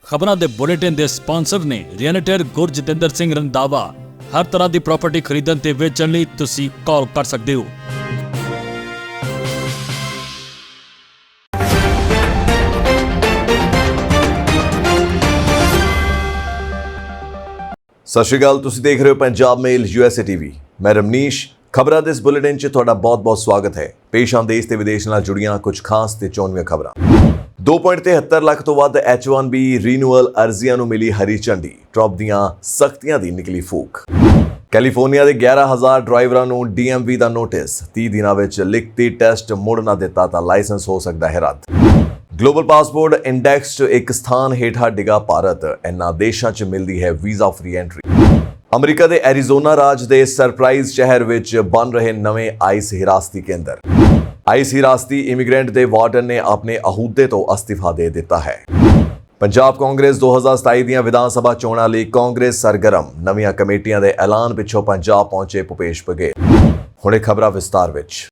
ਖਬਰਾਂ ਦੇ ਬੁਲੇਟਿਨ ਦੇ ਸਪਾਂਸਰ ਨੇ ਰੀਅਲਟਰ ਗੁਰਜਤਿੰਦਰ ਸਿੰਘ ਰੰਧਾਵਾ। ਹਰ ਤਰ੍ਹਾਂ ਦੀ ਪ੍ਰਾਪਰਟੀ ਖਰੀਦਣ ਤੇ ਵੇਚਣ ਲਈ ਤੁਸੀਂ ਕਾਲ ਕਰ ਸਕਦੇ ਹੋ। ਸਤਿ ਸ਼੍ਰੀ ਅਕਾਲ, ਤੁਸੀਂ ਦੇਖ ਰਹੇ ਹੋ ਪੰਜਾਬ ਮੇਲ USA TV। ਮੈਂ ਰਮਨੀਸ਼। ਖਬਰਾਂ ਦੇ ਇਸ ਬੁਲੇਟਿਨ 'ਚ ਤੁਹਾਡਾ ਬਹੁਤ-ਬਹੁਤ ਸਵਾਗਤ ਹੈ। ਪੇਸ਼ ਆਂ ਦੇਸ਼ ਤੇ ਵਿਦੇਸ਼ ਨਾਲ ਜੁੜੀਆਂ ਕੁਝ ਖਾਸ ਤੇ ਚੋਣਵੀਆਂ ਖਬਰਾਂ। 2.73 ਲੱਖ ਤੋਂ ਵੱਧ H1B ਰੀਨਿਊਅਲ ਅਰਜ਼ੀਆਂ ਨੂੰ ਮਿਲੀ ਹਰੀ ਝੰਡੀ। ਟਰੰਪ ਦੀਆਂ ਸਖਤੀਆਂ ਦੀ ਨਿਕਲੀ ਫੂਕ। ਕੈਲੀਫੋਰਨੀਆ ਦੇ 11,000 ਡਰਾਈਵਰਾਂ ਨੂੰ DMV ਦਾ ਨੋਟਿਸ। 30 ਦਿਨਾਂ ਵਿੱਚ ਲਿਖਤੀ ਟੈਸਟ ਮੁੜ ਨਾ ਦਿੱਤਾ ਤਾਂ ਲਾਇਸੈਂਸ ਹੋ ਸਕਦਾ ਹੈ ਰੱਦ। ਗਲੋਬਲ ਪਾਸਪੋਰਟ ਇੰਡੈਕਸ 'ਚ ਇੱਕ ਸਥਾਨ ਹੇਠਾਂ ਡਿੱਗਾ ਭਾਰਤ। ਇਨ੍ਹਾਂ ਦੇਸ਼ਾਂ 'ਚ ਮਿਲਦੀ ਹੈ ਵੀਜ਼ਾ ਫ੍ਰੀ ਐਂਟਰੀ। ਅਮਰੀਕਾ ਦੇ ਐਰੀਜ਼ੋਨਾ ਰਾਜ ਦੇ ਸਰਪ੍ਰਾਈਜ਼ ਸ਼ਹਿਰ ਵਿੱਚ ਬਣ ਰਹੇ ਨਵੇਂ ਆਈਸ ਹਿਰਾਸਤੀ ਕੇਂਦਰ। ਆਈਸ ਹਿਰਾਸਤੀ ਇਮੀਗ੍ਰੈਂਟ ਦੇ ਵਾਰਡਨ ਨੇ ਆਪਣੇ ਅਹੁਦੇ ਤੋਂ ਅਸਤੀਫਾ ਦੇ ਦਿੱਤਾ ਹੈ। ਪੰਜਾਬ ਕਾਂਗਰਸ 2027 ਦੀਆਂ ਵਿਧਾਨ ਸਭਾ ਚੋਣਾਂ ਲਈ ਕਾਂਗਰਸ ਸਰਗਰਮ। ਨਵੀਆਂ ਕਮੇਟੀਆਂ ਦੇ ਐਲਾਨ ਪਿੱਛੋਂ ਪੰਜਾਬ ਪਹੁੰਚੇ ਭੁਪੇਸ਼ ਬਘੇਲ। ਹੁਣੇ ਖਬਰਾਂ ਵਿਸਤਾਰ ਵਿੱਚ।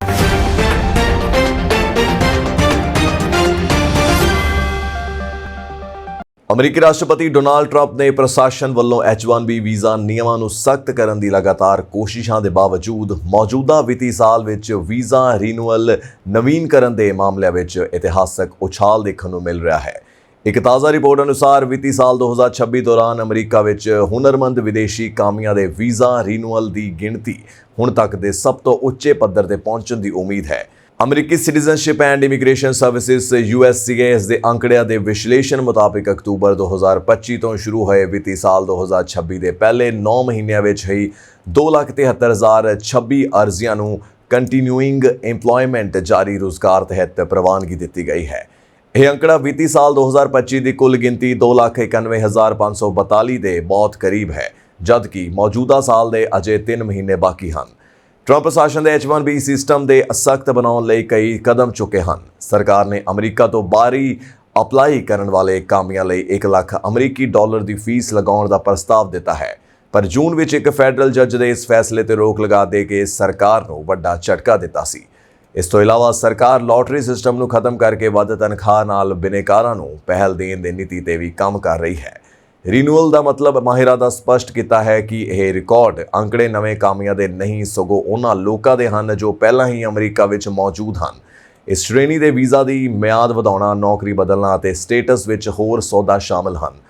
ਅਮਰੀਕੀ ਰਾਸ਼ਟਰਪਤੀ ਡੋਨਾਲਡ ਟਰੰਪ ਨੇ ਪ੍ਰਸ਼ਾਸਨ ਵੱਲੋਂ H1B ਵੀਜ਼ਾ ਨਿਯਮਾਂ ਨੂੰ ਸਖਤ ਕਰਨ ਦੀ ਲਗਾਤਾਰ ਕੋਸ਼ਿਸ਼ਾਂ ਦੇ ਬਾਵਜੂਦ ਮੌਜੂਦਾ ਵਿੱਤੀ ਸਾਲ ਵਿੱਚ ਵੀਜ਼ਾ ਰੀਨਿਊਅਲ ਨਵੀਨਕਰਨ ਦੇ ਮਾਮਲਿਆਂ ਵਿੱਚ ਇਤਿਹਾਸਕ ਉਛਾਲ ਦੇਖਣ ਨੂੰ ਮਿਲ ਰਿਹਾ ਹੈ। ਇੱਕ ਤਾਜ਼ਾ ਰਿਪੋਰਟ ਅਨੁਸਾਰ ਵਿੱਤੀ ਸਾਲ 2026 ਦੌਰਾਨ ਅਮਰੀਕਾ ਵਿੱਚ ਹੁਨਰਮੰਦ ਵਿਦੇਸ਼ੀ ਕਾਮਿਆਂ ਦੇ ਵੀਜ਼ਾ ਰੀਨਿਊਅਲ ਦੀ ਗਿਣਤੀ ਹੁਣ ਤੱਕ ਦੇ ਸਭ ਤੋਂ ਉੱਚੇ ਪੱਧਰ ਤੇ ਪਹੁੰਚਣ ਦੀ ਉਮੀਦ ਹੈ। ਅਮਰੀਕੀ citizenship and immigration services USCIS ਦੇ ਅੰਕੜਿਆਂ ਦੇ ਵਿਸ਼ਲੇਸ਼ਣ ਮੁਤਾਬਿਕ ਅਕਤੂਬਰ 2025 ਤੋਂ ਸ਼ੁਰੂ ਹੋਏ ਵਿੱਤੀ ਸਾਲ 2026 ਦੇ ਪਹਿਲੇ 9 ਮਹੀਨਿਆਂ ਵਿੱਚ ਹੀ 2,73,026 ਅਰਜ਼ੀਆਂ ਨੂੰ ਕੰਟੀਨਿਊਇੰਗ ਇੰਪਲੋਇਮੈਂਟ ਜਾਰੀ ਰੁਜ਼ਗਾਰ ਤਹਿਤ ਪ੍ਰਵਾਨਗੀ ਦਿੱਤੀ ਗਈ ਹੈ। ਇਹ ਅੰਕੜਾ ਵਿੱਤੀ ਸਾਲ 2025 ਦੀ ਕੁੱਲ ਗਿਣਤੀ 2,91,542 ਦੇ ਬਹੁਤ ਕਰੀਬ ਹੈ, ਜਦਕਿ ਮੌਜੂਦਾ ਸਾਲ ਦੇ ਅਜੇ 3 ਮਹੀਨੇ ਬਾਕੀ ਹਨ। ਟਰੰਪ ਪ੍ਰਸ਼ਾਸਨ ਦੇ H1B ਸਿਸਟਮ ਦੇ ਸਖਤ ਬਣਾਉਣ ਲਈ ਕਈ ਕਦਮ ਚੁੱਕੇ ਹਨ। ਸਰਕਾਰ ਨੇ ਅਮਰੀਕਾ ਤੋਂ ਬਾਹਰੀ ਅਪਲਾਈ ਕਰਨ ਵਾਲੇ ਕਾਮਿਆਂ ਲਈ 1 ਲੱਖ ਅਮਰੀਕੀ ਡਾਲਰ ਦੀ ਫੀਸ ਲਗਾਉਣ ਦਾ ਪ੍ਰਸਤਾਵ ਦਿੱਤਾ ਹੈ, ਪਰ ਜੂਨ ਵਿੱਚ ਇੱਕ ਫੈਡਰਲ ਜੱਜ ਦੇ ਇਸ ਫੈਸਲੇ ਤੇ ਰੋਕ ਲਗਾ ਦੇ ਕੇ ਸਰਕਾਰ ਨੂੰ ਵੱਡਾ ਝਟਕਾ ਦਿੱਤਾ ਸੀ। ਇਸ ਤੋਂ ਇਲਾਵਾ ਸਰਕਾਰ ਲਾਟਰੀ ਸਿਸਟਮ ਨੂੰ ਖਤਮ ਕਰਕੇ ਵੱਧ ਤਨਖਾਹ ਨਾਲ ਬਿਨੇਕਾਰਾਂ ਨੂੰ ਪਹਿਲ ਦੇਣ ਦੀ ਨੀਤੀ ਤੇ ਵੀ ਕੰਮ ਕਰ ਰਹੀ ਹੈ। ਰੀਨਿਊਅਲ ਦਾ ਮਤਲਬ ਮਾਹਿਰਾਂ ਦਾ ਸਪਸ਼ਟ ਕੀਤਾ ਹੈ ਕਿ ਇਹ ਰਿਕਾਰਡ ਅੰਕੜੇ ਨਵੇਂ ਕਾਮਿਆਂ ਦੇ ਨਹੀਂ ਸਗੋਂ ਉਹਨਾਂ ਲੋਕਾਂ ਦੇ ਹਨ ਜੋ ਪਹਿਲਾਂ ਹੀ ਅਮਰੀਕਾ ਵਿੱਚ ਮੌਜੂਦ ਹਨ। ਇਸ ਸ਼੍ਰੇਣੀ ਦੇ ਵੀਜ਼ਾ ਦੀ ਮਿਆਦ ਵਧਾਉਣਾ, ਨੌਕਰੀ ਬਦਲਣਾ ਅਤੇ ਸਟੇਟਸ ਵਿੱਚ ਹੋਰ ਸੌਦਾ ਸ਼ਾਮਲ ਹਨ।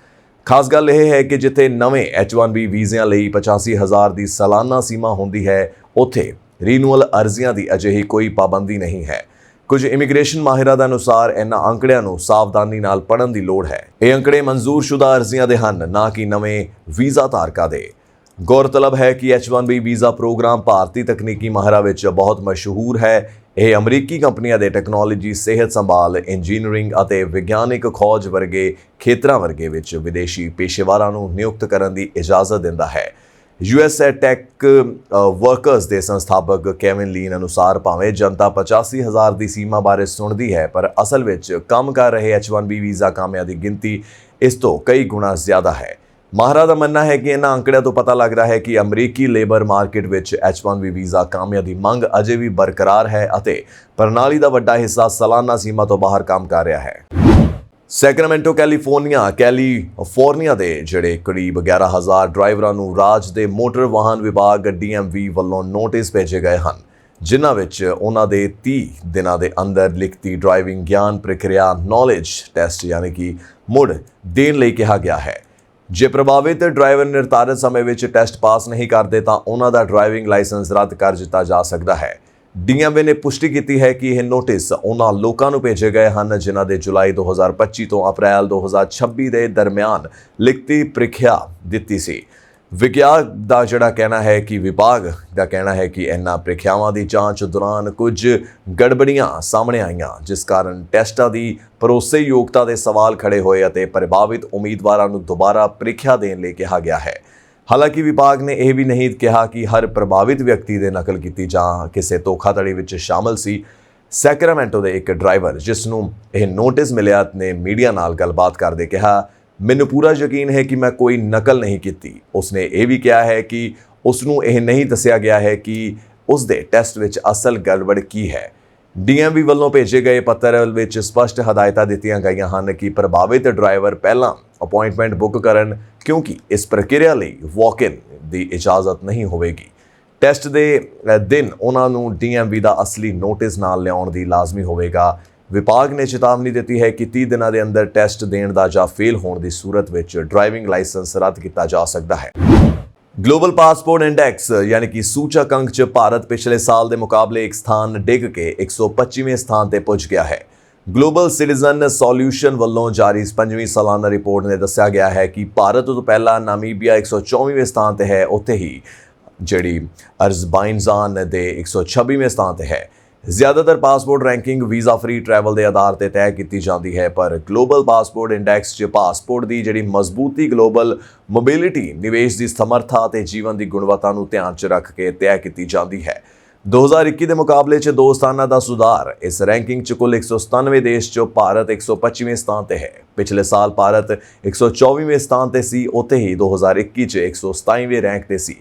ਖਾਸ ਗੱਲ ਇਹ ਹੈ ਕਿ ਜਿੱਥੇ ਨਵੇਂ H1B ਵੀਜ਼ਿਆਂ ਲਈ 85,000 ਦੀ ਸਾਲਾਨਾ ਸੀਮਾ ਹੁੰਦੀ ਹੈ, ਉੱਥੇ ਰੀਨਿਊਅਲ ਅਰਜ਼ੀਆਂ ਦੀ ਅਜਿਹੀ ਕੋਈ ਪਾਬੰਦੀ ਨਹੀਂ ਹੈ। ਕੁਝ ਇਮੀਗ੍ਰੇਸ਼ਨ ਮਾਹਿਰਾਂ ਦੇ ਅਨੁਸਾਰ ਇਹਨਾਂ ਅੰਕੜਿਆਂ ਨੂੰ ਸਾਵਧਾਨੀ ਨਾਲ ਪੜ੍ਹਨ ਦੀ ਲੋੜ ਹੈ। ਇਹ ਅੰਕੜੇ ਮਨਜ਼ੂਰਸ਼ੁਦਾ ਅਰਜ਼ੀਆਂ ਦੇ ਹਨ, ਨਾ ਕਿ ਨਵੇਂ ਵੀਜ਼ਾ ਧਾਰਕਾਂ ਦੇ। ਗੌਰਤਲਬ ਹੈ ਕਿ H1B ਵੀਜ਼ਾ ਪ੍ਰੋਗਰਾਮ ਭਾਰਤੀ ਤਕਨੀਕੀ ਮਾਹਿਰਾਂ ਵਿੱਚ ਬਹੁਤ ਮਸ਼ਹੂਰ ਹੈ। ਇਹ ਅਮਰੀਕੀ ਕੰਪਨੀਆਂ ਦੇ ਟੈਕਨੋਲੋਜੀ, ਸਿਹਤ ਸੰਭਾਲ, ਇੰਜੀਨੀਅਰਿੰਗ ਅਤੇ ਵਿਗਿਆਨਿਕ ਖੋਜ ਵਰਗੇ ਖੇਤਰਾਂ ਵਿੱਚ ਵਿਦੇਸ਼ੀ ਪੇਸ਼ੇਵਰਾਂ ਨੂੰ ਨਿਯੁਕਤ ਕਰਨ ਦੀ ਇਜਾਜ਼ਤ ਦਿੰਦਾ ਹੈ। USA ਟੈਕ ਵਰਕਰਸ ਦੇ ਸੰਸਥਾਪਕ ਕੇਵਿਨ ਲੀਨ ਅਨੁਸਾਰ ਭਾਵੇਂ ਜਨਤਾ 85,000 ਦੀ ਸੀਮਾ ਬਾਰੇ ਸੁਣਦੀ ਹੈ, ਪਰ ਅਸਲ ਵਿੱਚ ਕੰਮ ਕਰ ਰਹੇ H1B ਵੀਜ਼ਾ ਕਾਮਿਆਂ ਦੀ ਗਿਣਤੀ ਇਸ ਤੋਂ ਕਈ ਗੁਣਾ ਜ਼ਿਆਦਾ ਹੈ। ਮਾਹਰਾਂ ਦਾ ਮੰਨਣਾ ਹੈ ਕਿ ਇਹਨਾਂ ਅੰਕੜਿਆਂ ਤੋਂ ਪਤਾ ਲੱਗਦਾ ਹੈ ਕਿ ਅਮਰੀਕੀ ਲੇਬਰ ਮਾਰਕੀਟ ਵਿੱਚ H1B ਵੀਜ਼ਾ ਕਾਮਿਆਂ ਦੀ ਮੰਗ ਅਜੇ ਵੀ ਬਰਕਰਾਰ ਹੈ ਅਤੇ ਪ੍ਰਣਾਲੀ ਦਾ ਵੱਡਾ ਹਿੱਸਾ ਸਾਲਾਨਾ ਸੀਮਾ ਤੋਂ ਬਾਹਰ ਕੰਮ ਕਰ ਰਿਹਾ ਹੈ। ਸੈਕਰਾਮੈਂਟੋ ਕੈਲੀਫੋਰਨੀਆ ਦੇ ਜਿਹੜੇ ਕਰੀਬ 11,000 ਡਰਾਈਵਰਾਂ ਨੂੰ ਰਾਜ ਦੇ ਮੋਟਰ ਵਾਹਨ ਵਿਭਾਗ DMV ਵੱਲੋਂ ਨੋਟਿਸ ਭੇਜੇ ਗਏ ਹਨ, ਜਿਨ੍ਹਾਂ ਵਿੱਚ ਉਹਨਾਂ ਦੇ 30 ਦਿਨਾਂ ਦੇ ਅੰਦਰ ਲਿਖਤੀ ਡਰਾਈਵਿੰਗ ਗਿਆਨ ਪ੍ਰਕਿਰਿਆ ਨੌਲੇਜ ਟੈਸਟ ਯਾਨੀ ਕਿ ਮੁੜ ਦੇਣ ਲਈ ਕਿਹਾ ਗਿਆ ਹੈ। ਜੇ ਪ੍ਰਭਾਵਿਤ ਡਰਾਈਵਰ ਨਿਰਧਾਰਿਤ ਸਮੇਂ ਵਿੱਚ ਟੈਸਟ ਪਾਸ ਨਹੀਂ ਕਰਦੇ ਤਾਂ ਉਹਨਾਂ ਦਾ ਡਰਾਈਵਿੰਗ ਲਾਇਸੈਂਸ ਰੱਦ ਕਰ ਦਿੱਤਾ ਜਾ ਸਕਦਾ ਹੈ। DMV ਨੇ ਪੁਸ਼ਟੀ ਕੀਤੀ ਹੈ ਕਿ ਇਹ ਨੋਟਿਸ ਉਹਨਾਂ ਲੋਕਾਂ ਨੂੰ ਭੇਜੇ ਗਏ ਹਨ ਜਿਨ੍ਹਾਂ ਦੇ ਜੁਲਾਈ 2025 ਤੋਂ ਅਪ੍ਰੈਲ 2026 ਦੇ ਦਰਮਿਆਨ ਲਿਖਤੀ ਪ੍ਰੀਖਿਆ ਦਿੱਤੀ ਸੀ। ਵਿਭਾਗ ਦਾ ਕਹਿਣਾ ਹੈ ਕਿ ਇਹਨਾਂ ਪ੍ਰੀਖਿਆਵਾਂ ਦੀ ਜਾਂਚ ਦੌਰਾਨ ਕੁਝ ਗੜਬੜੀਆਂ ਸਾਹਮਣੇ ਆਈਆਂ, ਜਿਸ ਕਾਰਨ ਟੈਸਟਾਂ ਦੀ ਭਰੋਸੇਯੋਗਤਾ ਦੇ ਸਵਾਲ ਖੜੇ ਹੋਏ ਅਤੇ ਪ੍ਰਭਾਵਿਤ ਉਮੀਦਵਾਰਾਂ ਨੂੰ ਦੁਬਾਰਾ ਪ੍ਰੀਖਿਆ ਦੇਣ ਲਈ ਕਿਹਾ ਗਿਆ ਹੈ। ਹਾਲਾਂਕਿ ਵਿਭਾਗ ਨੇ ਇਹ ਵੀ ਨਹੀਂ ਕਿਹਾ ਕਿ ਹਰ ਪ੍ਰਭਾਵਿਤ ਵਿਅਕਤੀ ਦੇ ਨਕਲ ਕੀਤੀ ਜਾਂ ਕਿਸੇ ਧੋਖਾਧੜੀ ਵਿੱਚ ਸ਼ਾਮਲ ਸੀ। ਸੈਕਰਾਮੈਂਟੋ ਦੇ ਇੱਕ ਡਰਾਈਵਰ ਜਿਸ ਨੂੰ ਇਹ ਨੋਟਿਸ ਮਿਲਿਆ ਨੇ ਮੀਡੀਆ ਨਾਲ ਗੱਲਬਾਤ ਕਰਦੇ ਕਿਹਾ, ਮੈਨੂੰ ਪੂਰਾ ਯਕੀਨ ਹੈ ਕਿ ਮੈਂ ਕੋਈ ਨਕਲ ਨਹੀਂ ਕੀਤੀ। ਉਸਨੇ ਇਹ ਵੀ ਕਿਹਾ ਹੈ ਕਿ ਉਸ ਨੂੰ ਇਹ ਨਹੀਂ ਦੱਸਿਆ ਗਿਆ ਹੈ ਕਿ ਉਸ ਦੇ ਟੈਸਟ ਵਿੱਚ ਅਸਲ ਗੜਬੜ ਕੀ ਹੈ। DMV ਵੱਲੋਂ ਭੇਜੇ ਗਏ ਪੱਤਰ ਵਿੱਚ ਸਪਸ਼ਟ ਹਦਾਇਤਾਂ ਦਿੱਤੀਆਂ ਗਈਆਂ ਹਨ ਕਿ ਪ੍ਰਭਾਵਿਤ ਡਰਾਈਵਰ ਪਹਿਲਾਂ ਅਪਾਇੰਟਮੈਂਟ ਬੁੱਕ ਕਰਨ, ਕਿਉਂਕਿ ਇਸ ਪ੍ਰਕਿਰਿਆ ਲਈ ਵਾਕ-ਇਨ ਦੀ ਇਜਾਜ਼ਤ ਨਹੀਂ ਹੋਵੇਗੀ। ਟੈਸਟ ਦੇ ਦਿਨ ਉਹਨਾਂ ਨੂੰ DMV ਦਾ ਅਸਲੀ ਨੋਟਿਸ ਨਾਲ ਲਿਆਉਣ ਦੀ ਲਾਜ਼ਮੀ ਹੋਵੇਗਾ। ਵਿਭਾਗ ਨੇ ਚੇਤਾਵਨੀ ਦਿੱਤੀ ਹੈ ਕਿ 30 ਦਿਨਾਂ ਦੇ ਅੰਦਰ ਟੈਸਟ ਦੇਣ ਦਾ ਜਾਂ ਫੇਲ ਹੋਣ ਦੀ ਸੂਰਤ ਵਿੱਚ ਡਰਾਈਵਿੰਗ ਲਾਇਸੈਂਸ ਰੱਦ ਕੀਤਾ ਜਾ ਸਕਦਾ ਹੈ। ਗਲੋਬਲ ਪਾਸਪੋਰਟ ਇੰਡੈਕਸ ਯਾਨੀ ਕਿ ਸੂਚਕ ਅੰਕ 'ਚ ਭਾਰਤ ਪਿਛਲੇ ਸਾਲ ਦੇ ਮੁਕਾਬਲੇ ਇੱਕ ਸਥਾਨ ਡਿੱਗ ਕੇ 125ਵੇਂ ਸਥਾਨ ਤੇ ਪੁੱਜ ਗਿਆ ਹੈ। ਗਲੋਬਲ ਸਿਟੀਜ਼ਨ ਸੋਲਿਊਸ਼ਨ ਵੱਲੋਂ ਜਾਰੀ 5ਵੀਂ ਸਾਲਾਨਾ ਰਿਪੋਰਟ ਨੇ ਦੱਸਿਆ ਗਿਆ ਹੈ ਕਿ ਭਾਰਤ ਤੋਂ ਪਹਿਲਾਂ ਨਾਮੀਬੀਆ 124ਵੇਂ ਸਥਾਨ ਤੇ ਹੈ, ਉੱਥੇ ਹੀ ਜਿਹੜੀ ਅਜ਼ਰਬਾਈਜਾਨ ਦੇ 126ਵੇਂ ਸਥਾਨ ਤੇ ਹੈ। ਜ਼ਿਆਦਾਤਰ passport ranking visa free travel ਦੇ ਆਧਾਰ ਤੇ ਤੈਅ ਕੀਤੀ ਜਾਂਦੀ ਹੈ, ਪਰ ਗਲੋਬਲ ਪਾਸਪੋਰਟ ਇੰਡੈਕਸ 'ਚ ਪਾਸਪੋਰਟ ਦੀ ਜਿਹੜੀ ਮਜ਼ਬੂਤੀ, ਗਲੋਬਲ ਮੋਬਿਲਿਟੀ, ਨਿਵੇਸ਼ ਦੀ ਸਮਰੱਥਾ ਅਤੇ ਜੀਵਨ ਦੀ ਗੁਣਵੱਤਾ ਨੂੰ ਧਿਆਨ 'ਚ ਰੱਖ ਕੇ ਤੈਅ ਕੀਤੀ ਜਾਂਦੀ ਹੈ। 2021 ਦੇ ਮੁਕਾਬਲੇ 'ਚ 2 ਸਥਾਨਾਂ ਦਾ ਸੁਧਾਰ। ਇਸ ਰੈਂਕਿੰਗ 'ਚ ਕੁੱਲ 197 ਦੇਸ਼ 'ਚੋਂ ਭਾਰਤ 125ਵੇਂ ਸਥਾਨ ਤੇ ਹੈ। ਪਿਛਲੇ ਸਾਲ ਭਾਰਤ 124ਵੇਂ ਸਥਾਨ ਤੇ ਸੀ, ਉੱਥੇ ਹੀ 2021 'ਚ 127ਵੇਂ ਰੈਂਕ ਤੇ ਸੀ।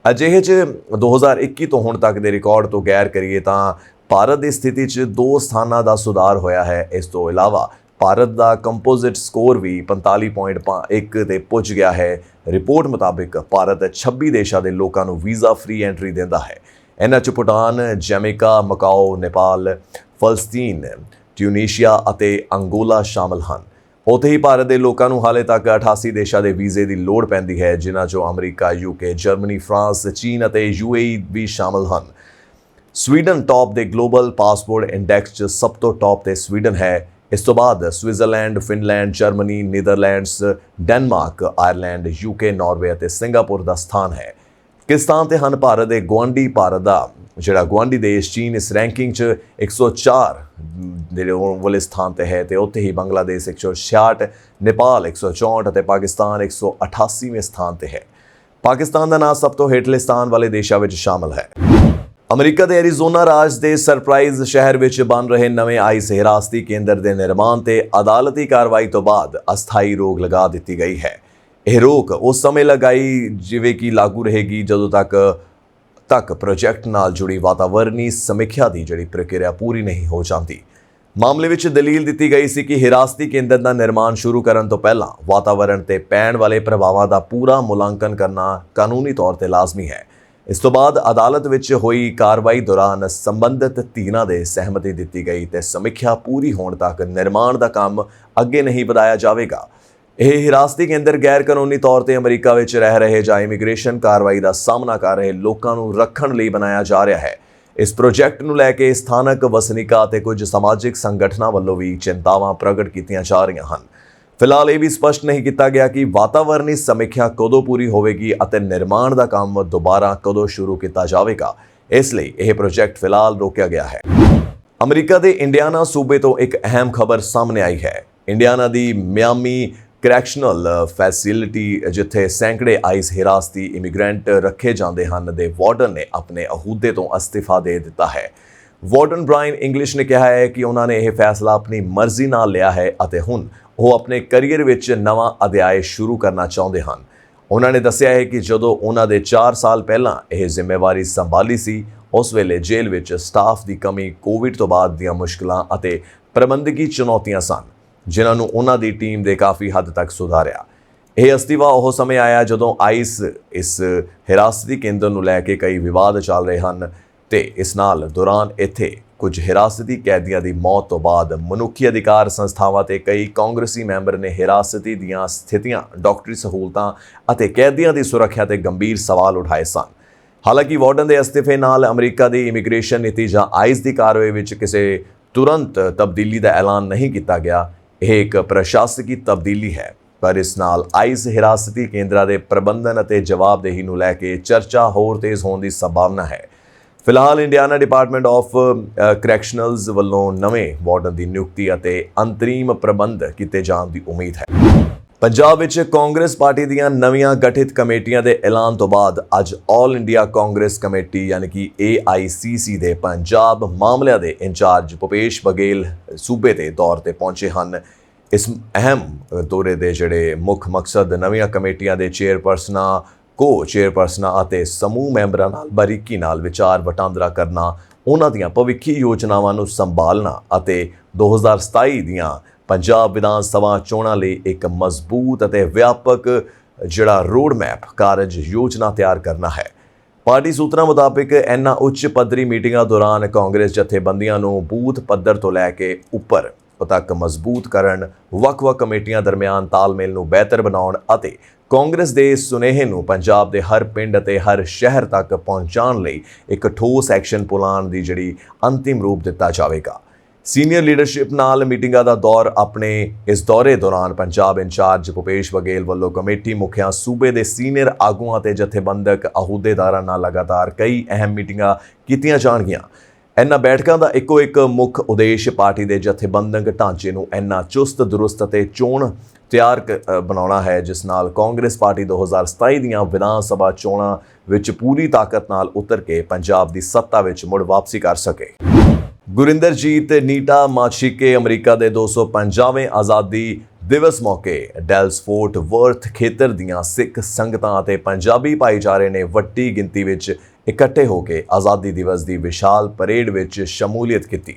ਅਜਿਹੇ 'ਚ 2021 ਤੋਂ ਹੁਣ ਤੱਕ ਦੇ ਰਿਕਾਰਡ ਤੋਂ ਗੈਰ ਕਰੀਏ ਤਾਂ ਭਾਰਤ ਦੀ ਸਥਿਤੀ 'ਚ 2 ਸਥਾਨਾਂ ਦਾ ਸੁਧਾਰ ਹੋਇਆ ਹੈ। ਇਸ ਤੋਂ ਇਲਾਵਾ ਭਾਰਤ ਦਾ ਕੰਪੋਜ਼ਿਟ ਸਕੋਰ ਵੀ 45.1 ਤੇ ਪੁੱਜ ਗਿਆ ਹੈ। ਰਿਪੋਰਟ ਮੁਤਾਬਿਕ ਭਾਰਤ 26 ਦੇਸ਼ਾਂ ਦੇ ਲੋਕਾਂ ਨੂੰ ਵੀਜ਼ਾ ਫ੍ਰੀ ਐਂਟਰੀ ਦਿੰਦਾ ਹੈ। ਇਹਨਾਂ 'ਚ ਭੂਟਾਨ, ਜਮੈਕਾ, ਮਕਾਓ, ਨੇਪਾਲ, ਫਲਸਤੀਨ, ਟਿਊਨੀਸ਼ੀਆ ਅਤੇ ਅੰਗੋਲਾ ਸ਼ਾਮਲ ਹਨ। ਉੱਥੇ ਹੀ ਭਾਰਤ ਦੇ ਲੋਕਾਂ ਨੂੰ ਹਾਲੇ ਤੱਕ 88 ਦੇਸ਼ਾਂ ਦੇ ਵੀਜ਼ੇ ਦੀ ਲੋੜ ਪੈਂਦੀ ਹੈ, ਜਿਨ੍ਹਾਂ 'ਚੋਂ ਅਮਰੀਕਾ, UK, ਜਰਮਨੀ, ਫਰਾਂਸ, ਚੀਨ ਅਤੇ UAE ਵੀ ਸ਼ਾਮਲ ਹਨ। ਸਵੀਡਨ ਟੌਪ ਦੇ ਗਲੋਬਲ ਪਾਸਪੋਰਟ ਇੰਡੈਕਸ 'ਚ ਸਭ ਤੋਂ ਟੌਪ ਤੇ ਸਵੀਡਨ ਹੈ। ਇਸ ਤੋਂ ਬਾਅਦ Switzerland, Finland, Germany, Netherlands, Denmark, Ireland, UK, Norway ਅਤੇ ਸਿੰਗਾਪੁਰ ਦਾ ਸਥਾਨ ਹੈ। ਕਿਸ ਸਥਾਨ ਤੇ ਹਨ ਭਾਰਤ ਦੇ ਗੁਆਂਢੀ? ਭਾਰਤ ਦਾ ਜਿਹੜਾ ਗੁਆਂਢੀ ਦੇਸ਼ ਚੀਨ ਇਸ ਰੈਂਕਿੰਗ 'ਚ 104 ਦੇ ਵਾਲੇ ਸਥਾਨ ਤੇ ਹੈ, ਤੇ ਉੱਥੇ ਹੀ ਬੰਗਲਾਦੇਸ਼ 166, ਨੇਪਾਲ 164 ਅਤੇ ਪਾਕਿਸਤਾਨ 188ਵੇਂ ਸਥਾਨ ਤੇ ਹੈ। ਪਾਕਿਸਤਾਨ ਦਾ ਨਾਂ ਸਭ ਤੋਂ ਹੇਠਲੇ ਸਥਾਨ ਵਾਲੇ ਦੇਸ਼ਾਂ ਵਿੱਚ ਸ਼ਾਮਲ ਹੈ। ਅਮਰੀਕਾ ਦੇ ਐਰੀਜ਼ੋਨਾ ਰਾਜ ਦੇ ਸਰਪ੍ਰਾਈਜ਼ ਸ਼ਹਿਰ ਵਿੱਚ ਬਣ ਰਹੇ ਨਵੇਂ ਆਈਸ ਹਿਰਾਸਤੀ ਕੇਂਦਰ ਦੇ ਨਿਰਮਾਣ ਤੇ ਅਦਾਲਤੀ ਕਾਰਵਾਈ ਤੋਂ ਬਾਅਦ ਅਸਥਾਈ ਰੋਕ ਲਗਾ ਦਿੱਤੀ ਗਈ ਹੈ। ਇਹ ਰੋਕ ਉਸ ਸਮੇਂ ਲਗਾਈ ਜਿਵੇਂ ਕਿ ਲਾਗੂ ਰਹੇਗੀ ਜਦੋਂ ਤੱਕ ਪ੍ਰੋਜੈਕਟ ਨਾਲ ਜੁੜੀ ਵਾਤਾਵਰਣੀ ਸਮੀਖਿਆ ਦੀ ਜਿਹੜੀ ਪ੍ਰਕਿਰਿਆ ਪੂਰੀ ਨਹੀਂ ਹੋ ਜਾਂਦੀ। ਮਾਮਲੇ ਵਿੱਚ ਦਲੀਲ ਦਿੱਤੀ ਗਈ ਸੀ ਕਿ ਹਿਰਾਸਤੀ ਕੇਂਦਰ ਦਾ ਨਿਰਮਾਣ ਸ਼ੁਰੂ ਕਰਨ ਤੋਂ ਪਹਿਲਾਂ ਵਾਤਾਵਰਣ ਤੇ ਪੈਣ ਵਾਲੇ ਪ੍ਰਭਾਵਾਂ ਦਾ ਪੂਰਾ ਮੁਲਾਂਕਣ ਕਰਨਾ ਕਾਨੂੰਨੀ ਤੌਰ ਤੇ ਲਾਜ਼ਮੀ ਹੈ। ਇਸ ਤੋਂ ਬਾਅਦ ਅਦਾਲਤ ਵਿੱਚ ਹੋਈ ਕਾਰਵਾਈ ਦੌਰਾਨ ਸੰਬੰਧਿਤ ਧਿਰਾਂ ਦੇ ਸਹਿਮਤੀ ਦਿੱਤੀ ਗਈ ਤੇ ਸਮੀਖਿਆ ਪੂਰੀ ਹੋਣ ਤੱਕ ਨਿਰਮਾਣ ਦਾ ਕੰਮ ਅੱਗੇ ਨਹੀਂ ਵਧਾਇਆ ਜਾਵੇਗਾ। ਇਹ ਹਿਰਾਸਤੀ ਕੇਂਦਰ ਗੈਰ ਕਾਨੂੰਨੀ ਤੌਰ ਤੇ ਅਮਰੀਕਾ ਵਿੱਚ ਰਹਿ ਰਹੇ ਜਾਂ ਇਮੀਗ੍ਰੇਸ਼ਨ ਕਾਰਵਾਈ ਦਾ ਸਾਹਮਣਾ ਕਰ ਰਹੇ ਲੋਕਾਂ ਨੂੰ ਰੱਖਣ ਲਈ ਬਣਾਇਆ ਜਾ ਰਿਹਾ ਹੈ। ਇਸ ਪ੍ਰੋਜੈਕਟ ਨੂੰ ਲੈ ਕੇ ਸਥਾਨਕ ਵਸਨੀਕਾਂ ਅਤੇ ਕੁਝ ਸਮਾਜਿਕ ਸੰਗਠਨਾਂ ਵੱਲੋਂ ਵੀ ਚਿੰਤਾਵਾਂ ਪ੍ਰਗਟ ਕੀਤੀਆਂ ਜਾ ਰਹੀਆਂ ਹਨ। ਫਿਲਹਾਲ ਇਹ ਵੀ ਸਪਸ਼ਟ ਨਹੀਂ ਕੀਤਾ ਗਿਆ ਕਿ ਵਾਤਾਵਰਣੀ ਸਮੀਖਿਆ ਕਦੋਂ ਪੂਰੀ ਹੋਵੇਗੀ ਅਤੇ ਨਿਰਮਾਣ ਦਾ ਕੰਮ ਦੁਬਾਰਾ ਕਦੋਂ ਸ਼ੁਰੂ ਕੀਤਾ ਜਾਵੇਗਾ। ਇਸ ਲਈ ਇਹ ਪ੍ਰੋਜੈਕਟ ਫਿਲਹਾਲ ਰੋਕਿਆ ਗਿਆ ਹੈ। ਅਮਰੀਕਾ ਦੇ ਇੰਡੀਆਨਾ ਸੂਬੇ ਤੋਂ ਇੱਕ ਅਹਿਮ ਖਬਰ ਸਾਹਮਣੇ ਆਈ ਹੈ। ਇੰਡੀਆਨਾ ਦੀ ਮਿਆਮੀ ਕਰੈਕਸ਼ਨਲ ਫੈਸਿਲਿਟੀ, ਜਿੱਥੇ ਸੈਂਕੜੇ ਆਈਸ ਹਿਰਾਸਤੀ ਇਮੀਗ੍ਰੈਂਟ ਰੱਖੇ ਜਾਂਦੇ ਹਨ, ਦੇ ਵਾਰਡਨ ਨੇ ਆਪਣੇ ਅਹੁਦੇ ਤੋਂ ਅਸਤੀਫਾ ਦੇ ਦਿੱਤਾ ਹੈ। ਵਾਰਡਨ ਬ੍ਰਾਇਨ ਇੰਗਲਿਸ਼ ਨੇ ਕਿਹਾ ਹੈ ਕਿ ਉਹਨਾਂ ਨੇ ਇਹ ਫੈਸਲਾ ਆਪਣੀ ਮਰਜ਼ੀ ਨਾਲ ਲਿਆ ਹੈ ਅਤੇ ਹੁਣ ਉਹ ਆਪਣੇ ਕੈਰੀਅਰ ਵਿੱਚ ਨਵਾਂ ਅਧਿਆਇ ਸ਼ੁਰੂ ਕਰਨਾ ਚਾਹੁੰਦੇ ਹਨ। ਉਹਨਾਂ ਨੇ ਦੱਸਿਆ ਹੈ ਕਿ ਜਦੋਂ ਉਹਨਾਂ ਦੇ 4 ਸਾਲ ਪਹਿਲਾਂ ਇਹ ਜ਼ਿੰਮੇਵਾਰੀ ਸੰਭਾਲੀ ਸੀ, ਉਸ ਵੇਲੇ ਜੇਲ੍ਹ ਵਿੱਚ ਸਟਾਫ ਦੀ ਕਮੀ, ਕੋਵਿਡ ਤੋਂ ਬਾਅਦ ਦੀਆਂ ਮੁਸ਼ਕਲਾਂ ਅਤੇ ਪ੍ਰਬੰਧਕੀ ਚੁਣੌਤੀਆਂ ਸਨ, ਜਿਨ੍ਹਾਂ ਨੂੰ ਉਹਨਾਂ ਦੀ ਟੀਮ ਦੇ ਕਾਫੀ ਹੱਦ ਤੱਕ ਸੁਧਾਰਿਆ। ਇਹ ਅਸਤੀਫਾ ਉਹ ਸਮੇਂ ਆਇਆ ਜਦੋਂ ਇਸ ਹਿਰਾਸਤੀ ਕੇਂਦਰ ਨੂੰ ਲੈ ਕੇ ਕਈ ਵਿਵਾਦ ਚੱਲ ਰਹੇ ਹਨ ਤੇ ਇਸ ਨਾਲ ਦੌਰਾਨ ਇੱਥੇ ਕੁਝ ਹਿਰਾਸਤੀ ਕੈਦੀਆਂ ਦੀ ਮੌਤ ਤੋਂ ਬਾਅਦ ਮਨੁੱਖੀ ਅਧਿਕਾਰ ਸੰਸਥਾਵਾਂ ਤੇ ਕਈ ਕਾਂਗਰਸੀ ਮੈਂਬਰ ਨੇ ਹਿਰਾਸਤੀ ਦੀਆਂ ਸਥਿਤੀਆਂ, ਡਾਕਟਰੀ ਸਹੂਲਤਾਂ ਅਤੇ ਕੈਦੀਆਂ ਦੀ ਸੁਰੱਖਿਆ ਤੇ ਗੰਭੀਰ ਸਵਾਲ ਉਠਾਏ ਸਨ। ਹਾਲਾਂਕਿ ਵਾਰਡਨ ਦੇ ਅਸਤੀਫੇ ਨਾਲ ਅਮਰੀਕਾ ਦੀ ਇਮੀਗ੍ਰੇਸ਼ਨ ਨੀਤੀ ਜਾਂ ਆਈਸ ਦੀ ਕਾਰਵਾਈ ਵਿੱਚ ਕਿਸੇ ਤੁਰੰਤ ਤਬਦੀਲੀ ਦਾ ਐਲਾਨ ਨਹੀਂ ਕੀਤਾ ਗਿਆ। ਇਹ ਇੱਕ ਪ੍ਰਸ਼ਾਸਕੀ ਤਬਦੀਲੀ ਹੈ, ਪਰ ਇਸ ਨਾਲ ਆਈਸ ਹਿਰਾਸਤੀ ਕੇਂਦਰਾਂ ਦੇ ਪ੍ਰਬੰਧਨ ਅਤੇ ਜਵਾਬਦੇਹੀ ਨੂੰ ਲੈ ਕੇ ਚਰਚਾ ਹੋਰ ਤੇਜ਼ ਹੋਣ ਦੀ ਸੰਭਾਵਨਾ ਹੈ। ਫਿਲਹਾਲ ਇੰਡੀਆਨਾ ਡਿਪਾਰਟਮੈਂਟ ਆਫ ਕਰੈਕਸ਼ਨਲਜ਼ ਵੱਲੋਂ ਨਵੇਂ ਵਾਰਡਨ ਦੀ ਨਿਯੁਕਤੀ ਅਤੇ ਅੰਤਰੀਮ ਪ੍ਰਬੰਧ ਕੀਤੇ ਜਾਣ ਦੀ ਉਮੀਦ ਹੈ। ਪੰਜਾਬ ਵਿੱਚ ਕਾਂਗਰਸ ਪਾਰਟੀ ਦੀਆਂ ਨਵੀਆਂ ਗਠਿਤ ਕਮੇਟੀਆਂ ਦੇ ਐਲਾਨ ਤੋਂ ਬਾਅਦ ਅੱਜ ਆਲ ਇੰਡੀਆ ਕਾਂਗਰਸ ਕਮੇਟੀ ਯਾਨੀ ਕਿ AICC ਦੇ ਪੰਜਾਬ ਮਾਮਲਿਆਂ ਦੇ ਇੰਚਾਰਜ ਭੁਪੇਸ਼ ਬਘੇਲ ਸੂਬੇ ਦੇ ਦੌਰ ਤੇ ਪਹੁੰਚੇ ਹਨ। ਇਸ ਅਹਿਮ ਦੌਰੇ ਦੇ ਜਿਹੜੇ ਮੁੱਖ ਮਕਸਦ ਨਵੀਆਂ ਕਮੇਟੀਆਂ ਦੇ ਚੇਅਰਪਰਸਨਾਂ, ਕੋ-ਚੇਅਰਪਰਸਨਾਂ ਅਤੇ ਸਮੂਹ ਮੈਂਬਰਾਂ ਨਾਲ ਬਾਰੀਕੀ ਨਾਲ ਵਿਚਾਰ ਵਟਾਂਦਰਾ ਕਰਨਾ, ਉਹਨਾਂ ਦੀਆਂ ਭਵਿੱਖੀ ਯੋਜਨਾਵਾਂ ਨੂੰ ਸੰਭਾਲਣਾ ਅਤੇ 2027 ਦੀਆਂ ਪੰਜਾਬ ਵਿਧਾਨ ਸਭਾ ਚੋਣਾਂ ਲਈ ਇੱਕ ਮਜ਼ਬੂਤ ਅਤੇ ਵਿਆਪਕ ਜਿਹੜਾ ਰੋਡ ਮੈਪ ਕਾਰਜ ਯੋਜਨਾ ਤਿਆਰ ਕਰਨਾ ਹੈ। ਪਾਰਟੀ ਸੂਤਰਾਂ ਮੁਤਾਬਿਕ ਇਹਨਾਂ ਉੱਚ ਪੱਧਰੀ ਮੀਟਿੰਗਾਂ ਦੌਰਾਨ ਕਾਂਗਰਸ ਜਥੇਬੰਦੀਆਂ ਨੂੰ ਬੂਥ ਪੱਧਰ ਤੋਂ ਲੈ ਕੇ ਉੱਪਰ ਤੱਕ ਮਜ਼ਬੂਤ ਕਰਨ, ਵੱਖ-ਵੱਖ ਕਮੇਟੀਆਂ ਦਰਮਿਆਨ ਤਾਲਮੇਲ ਨੂੰ ਬਿਹਤਰ ਬਣਾਉਣ ਅਤੇ ਕਾਂਗਰਸ ਦੇ ਸੁਨੇਹੇ ਨੂੰ ਪੰਜਾਬ ਦੇ ਹਰ ਪਿੰਡ ਅਤੇ ਹਰ ਸ਼ਹਿਰ ਤੱਕ ਪਹੁੰਚਾਉਣ ਲਈ ਇੱਕ ਠੋਸ ਐਕਸ਼ਨ ਪਲਾਨ ਦੀ ਜਿਹੜੀ ਅੰਤਿਮ ਰੂਪ ਦਿੱਤਾ ਜਾਵੇਗਾ। ਸੀਨੀਅਰ ਲੀਡਰਸ਼ਿਪ ਨਾਲ ਮੀਟਿੰਗਾਂ ਦਾ ਦੌਰ ਆਪਣੇ ਇਸ ਦੌਰੇ ਦੌਰਾਨ ਪੰਜਾਬ ਇੰਚਾਰਜ ਭੁਪੇਸ਼ ਬਘੇਲ ਵੱਲੋਂ ਕਮੇਟੀ ਮੁਖੀਆਂ, ਸੂਬੇ ਦੇ ਸੀਨੀਅਰ ਆਗੂਆਂ ਅਤੇ ਜਥੇਬੰਦਕ ਅਹੁਦੇਦਾਰਾਂ ਨਾਲ ਲਗਾਤਾਰ ਕਈ ਅਹਿਮ ਮੀਟਿੰਗਾਂ ਕੀਤੀਆਂ ਜਾਣਗੀਆਂ। ਇਹਨਾਂ ਬੈਠਕਾਂ ਦਾ ਇੱਕੋ ਇੱਕ ਮੁੱਖ ਉਦੇਸ਼ ਪਾਰਟੀ ਦੇ ਜਥੇਬੰਦਕ ਢਾਂਚੇ ਨੂੰ ਇੰਨਾ ਚੁਸਤ ਦਰੁਸਤ ਅਤੇ ਚੋਣ ਤਿਆਰ ਬਣਾਉਣਾ ਹੈ ਜਿਸ ਨਾਲ ਕਾਂਗਰਸ ਪਾਰਟੀ 2027 ਦੀਆਂ ਵਿਧਾਨ ਸਭਾ ਚੋਣਾਂ ਵਿੱਚ ਪੂਰੀ ਤਾਕਤ ਨਾਲ ਉਤਰ ਕੇ ਪੰਜਾਬ ਦੀ ਸੱਤਾ ਵਿੱਚ ਮੁੜ ਵਾਪਸੀ ਕਰ ਸਕੇ। ਗੁਰਿੰਦਰਜੀਤ ਨੀਟਾ ਮਾਛੀਕੇ ਅਮਰੀਕਾ ਦੇ 250ਵੇਂ ਆਜ਼ਾਦੀ ਦਿਵਸ ਮੌਕੇ ਡੈਲਸ ਫੋਰਟ ਵਰਥ ਖੇਤਰ ਦੀਆਂ ਸਿੱਖ ਸੰਗਤਾਂ ਅਤੇ ਪੰਜਾਬੀ ਭਾਈਚਾਰੇ ਨੇ ਵੱਡੀ ਗਿਣਤੀ ਵਿੱਚ ਇਕੱਠੇ ਹੋ ਕੇ ਆਜ਼ਾਦੀ ਦਿਵਸ ਦੀ ਵਿਸ਼ਾਲ ਪਰੇਡ ਵਿੱਚ ਸ਼ਮੂਲੀਅਤ ਕੀਤੀ।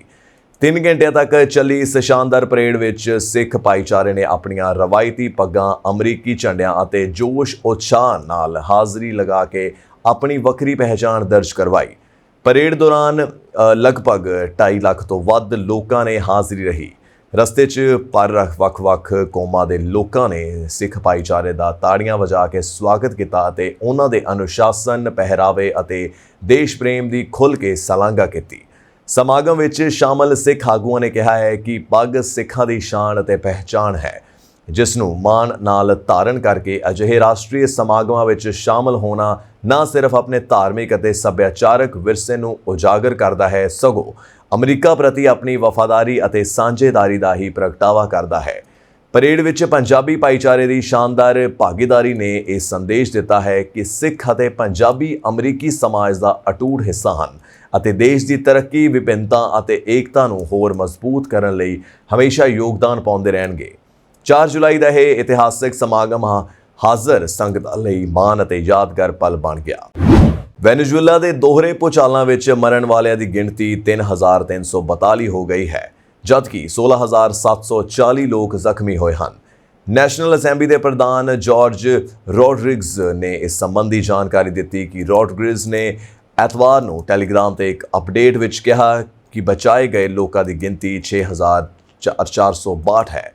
3 ਘੰਟਿਆਂ ਤੱਕ ਚੱਲੀ ਇਸ ਸ਼ਾਨਦਾਰ ਪਰੇਡ ਵਿੱਚ ਸਿੱਖ ਭਾਈਚਾਰੇ ਨੇ ਆਪਣੀਆਂ ਰਵਾਇਤੀ ਪੱਗਾਂ, ਅਮਰੀਕੀ ਝੰਡਿਆਂ ਅਤੇ ਜੋਸ਼ ਉਤਸ਼ਾਹ ਨਾਲ ਹਾਜ਼ਰੀ ਲਗਾ ਕੇ ਆਪਣੀ ਵੱਖਰੀ ਪਹਿਚਾਣ ਦਰਜ ਕਰਵਾਈ। ਪਰੇਡ ਦੌਰਾਨ ਲਗਭਗ 2.5 ਲੱਖ ਤੋਂ ਵੱਧ ਲੋਕਾਂ ਨੇ ਹਾਜ਼ਰੀ ਰਹੀ। ਰਸਤੇ 'ਚ ਵੱਖ-ਵੱਖ ਕੌਮਾਂ ਦੇ ਲੋਕਾਂ ਨੇ ਸਿੱਖ ਭਾਈਚਾਰੇ ਦਾ ਤਾੜੀਆਂ ਵਜਾ ਕੇ ਸਵਾਗਤ ਕੀਤਾ ਅਤੇ ਉਹਨਾਂ ਦੇ ਅਨੁਸ਼ਾਸਨ, ਪਹਿਰਾਵੇ ਅਤੇ ਦੇਸ਼ ਪ੍ਰੇਮ ਦੀ ਖੁੱਲ੍ਹ ਕੇ ਸ਼ਲਾਘਾ ਕੀਤੀ। ਸਮਾਗਮ ਵਿੱਚ ਸ਼ਾਮਲ ਸਿੱਖ ਆਗੂਆਂ ਨੇ ਕਿਹਾ ਹੈ ਕਿ ਪੱਗ ਸਿੱਖਾਂ ਦੀ ਸ਼ਾਨ ਅਤੇ ਪਹਿਚਾਣ ਹੈ, ਜਿਸ ਨੂੰ ਮਾਣ ਨਾਲ ਧਾਰਨ ਕਰਕੇ ਅਜਿਹੇ ਰਾਸ਼ਟਰੀ ਸਮਾਗਮਾਂ ਵਿੱਚ ਸ਼ਾਮਲ ਹੋਣਾ ਨਾ ਸਿਰਫ ਆਪਣੇ ਧਾਰਮਿਕ ਅਤੇ ਸੱਭਿਆਚਾਰਕ ਵਿਰਸੇ ਨੂੰ ਉਜਾਗਰ ਕਰਦਾ ਹੈ, ਸਗੋਂ ਅਮਰੀਕਾ ਪ੍ਰਤੀ ਆਪਣੀ ਵਫਾਦਾਰੀ ਅਤੇ ਸਾਂਝੇਦਾਰੀ ਦਾ ਹੀ ਪ੍ਰਗਟਾਵਾ ਕਰਦਾ ਹੈ। ਪਰੇਡ ਵਿੱਚ ਪੰਜਾਬੀ ਭਾਈਚਾਰੇ ਦੀ ਸ਼ਾਨਦਾਰ ਭਾਗੀਦਾਰੀ ਨੇ ਇਹ ਸੰਦੇਸ਼ ਦਿੱਤਾ ਹੈ ਕਿ ਸਿੱਖ ਅਤੇ ਪੰਜਾਬੀ ਅਮਰੀਕੀ ਸਮਾਜ ਦਾ ਅਟੁੱਟ ਹਿੱਸਾ ਹਨ ਅਤੇ ਦੇਸ਼ ਦੀ ਤਰੱਕੀ, ਵਿਭਿੰਨਤਾ ਅਤੇ ਏਕਤਾ ਨੂੰ ਹੋਰ ਮਜ਼ਬੂਤ ਕਰਨ ਲਈ ਹਮੇਸ਼ਾ ਯੋਗਦਾਨ ਪਾਉਂਦੇ ਰਹਿਣਗੇ। 4 ਜੁਲਾਈ ਦਾ ਇਹ ਇਤਿਹਾਸਕ ਸਮਾਗਮ ਹਾਜ਼ਰ ਸੰਗਤਾਂ ਲਈ ਮਾਣ ਅਤੇ ਯਾਦਗਾਰ ਪਲ ਬਣ ਗਿਆ। ਵੈਨੇਜ਼ੁਏਲਾ ਦੇ ਦੋਹਰੇ ਭੂਚਾਲਾਂ ਵਿੱਚ ਮਰਨ ਵਾਲਿਆਂ ਦੀ ਗਿਣਤੀ 3,342 ਹੋ ਗਈ ਹੈ, ਜਦਕਿ 16,740 ਲੋਕ ਜ਼ਖਮੀ ਹੋਏ ਹਨ। ਨੈਸ਼ਨਲ ਅਸੈਂਬਲੀ ਦੇ ਪ੍ਰਧਾਨ ਜਾਰਜ ਰੋਡਰਿਗਜ਼ ਨੇ ਇਸ ਸੰਬੰਧੀ ਜਾਣਕਾਰੀ ਦਿੱਤੀ ਕਿ ਰੋਡਰਿਗਜ਼ ਨੇ ਐਤਵਾਰ ਨੂੰ ਟੈਲੀਗ੍ਰਾਮ ਤੇ ਇੱਕ ਅਪਡੇਟ ਵਿੱਚ ਕਿਹਾ ਕਿ ਬਚਾਏ ਗਏ ਲੋਕਾਂ ਦੀ ਗਿਣਤੀ 6,462 ਹੈ।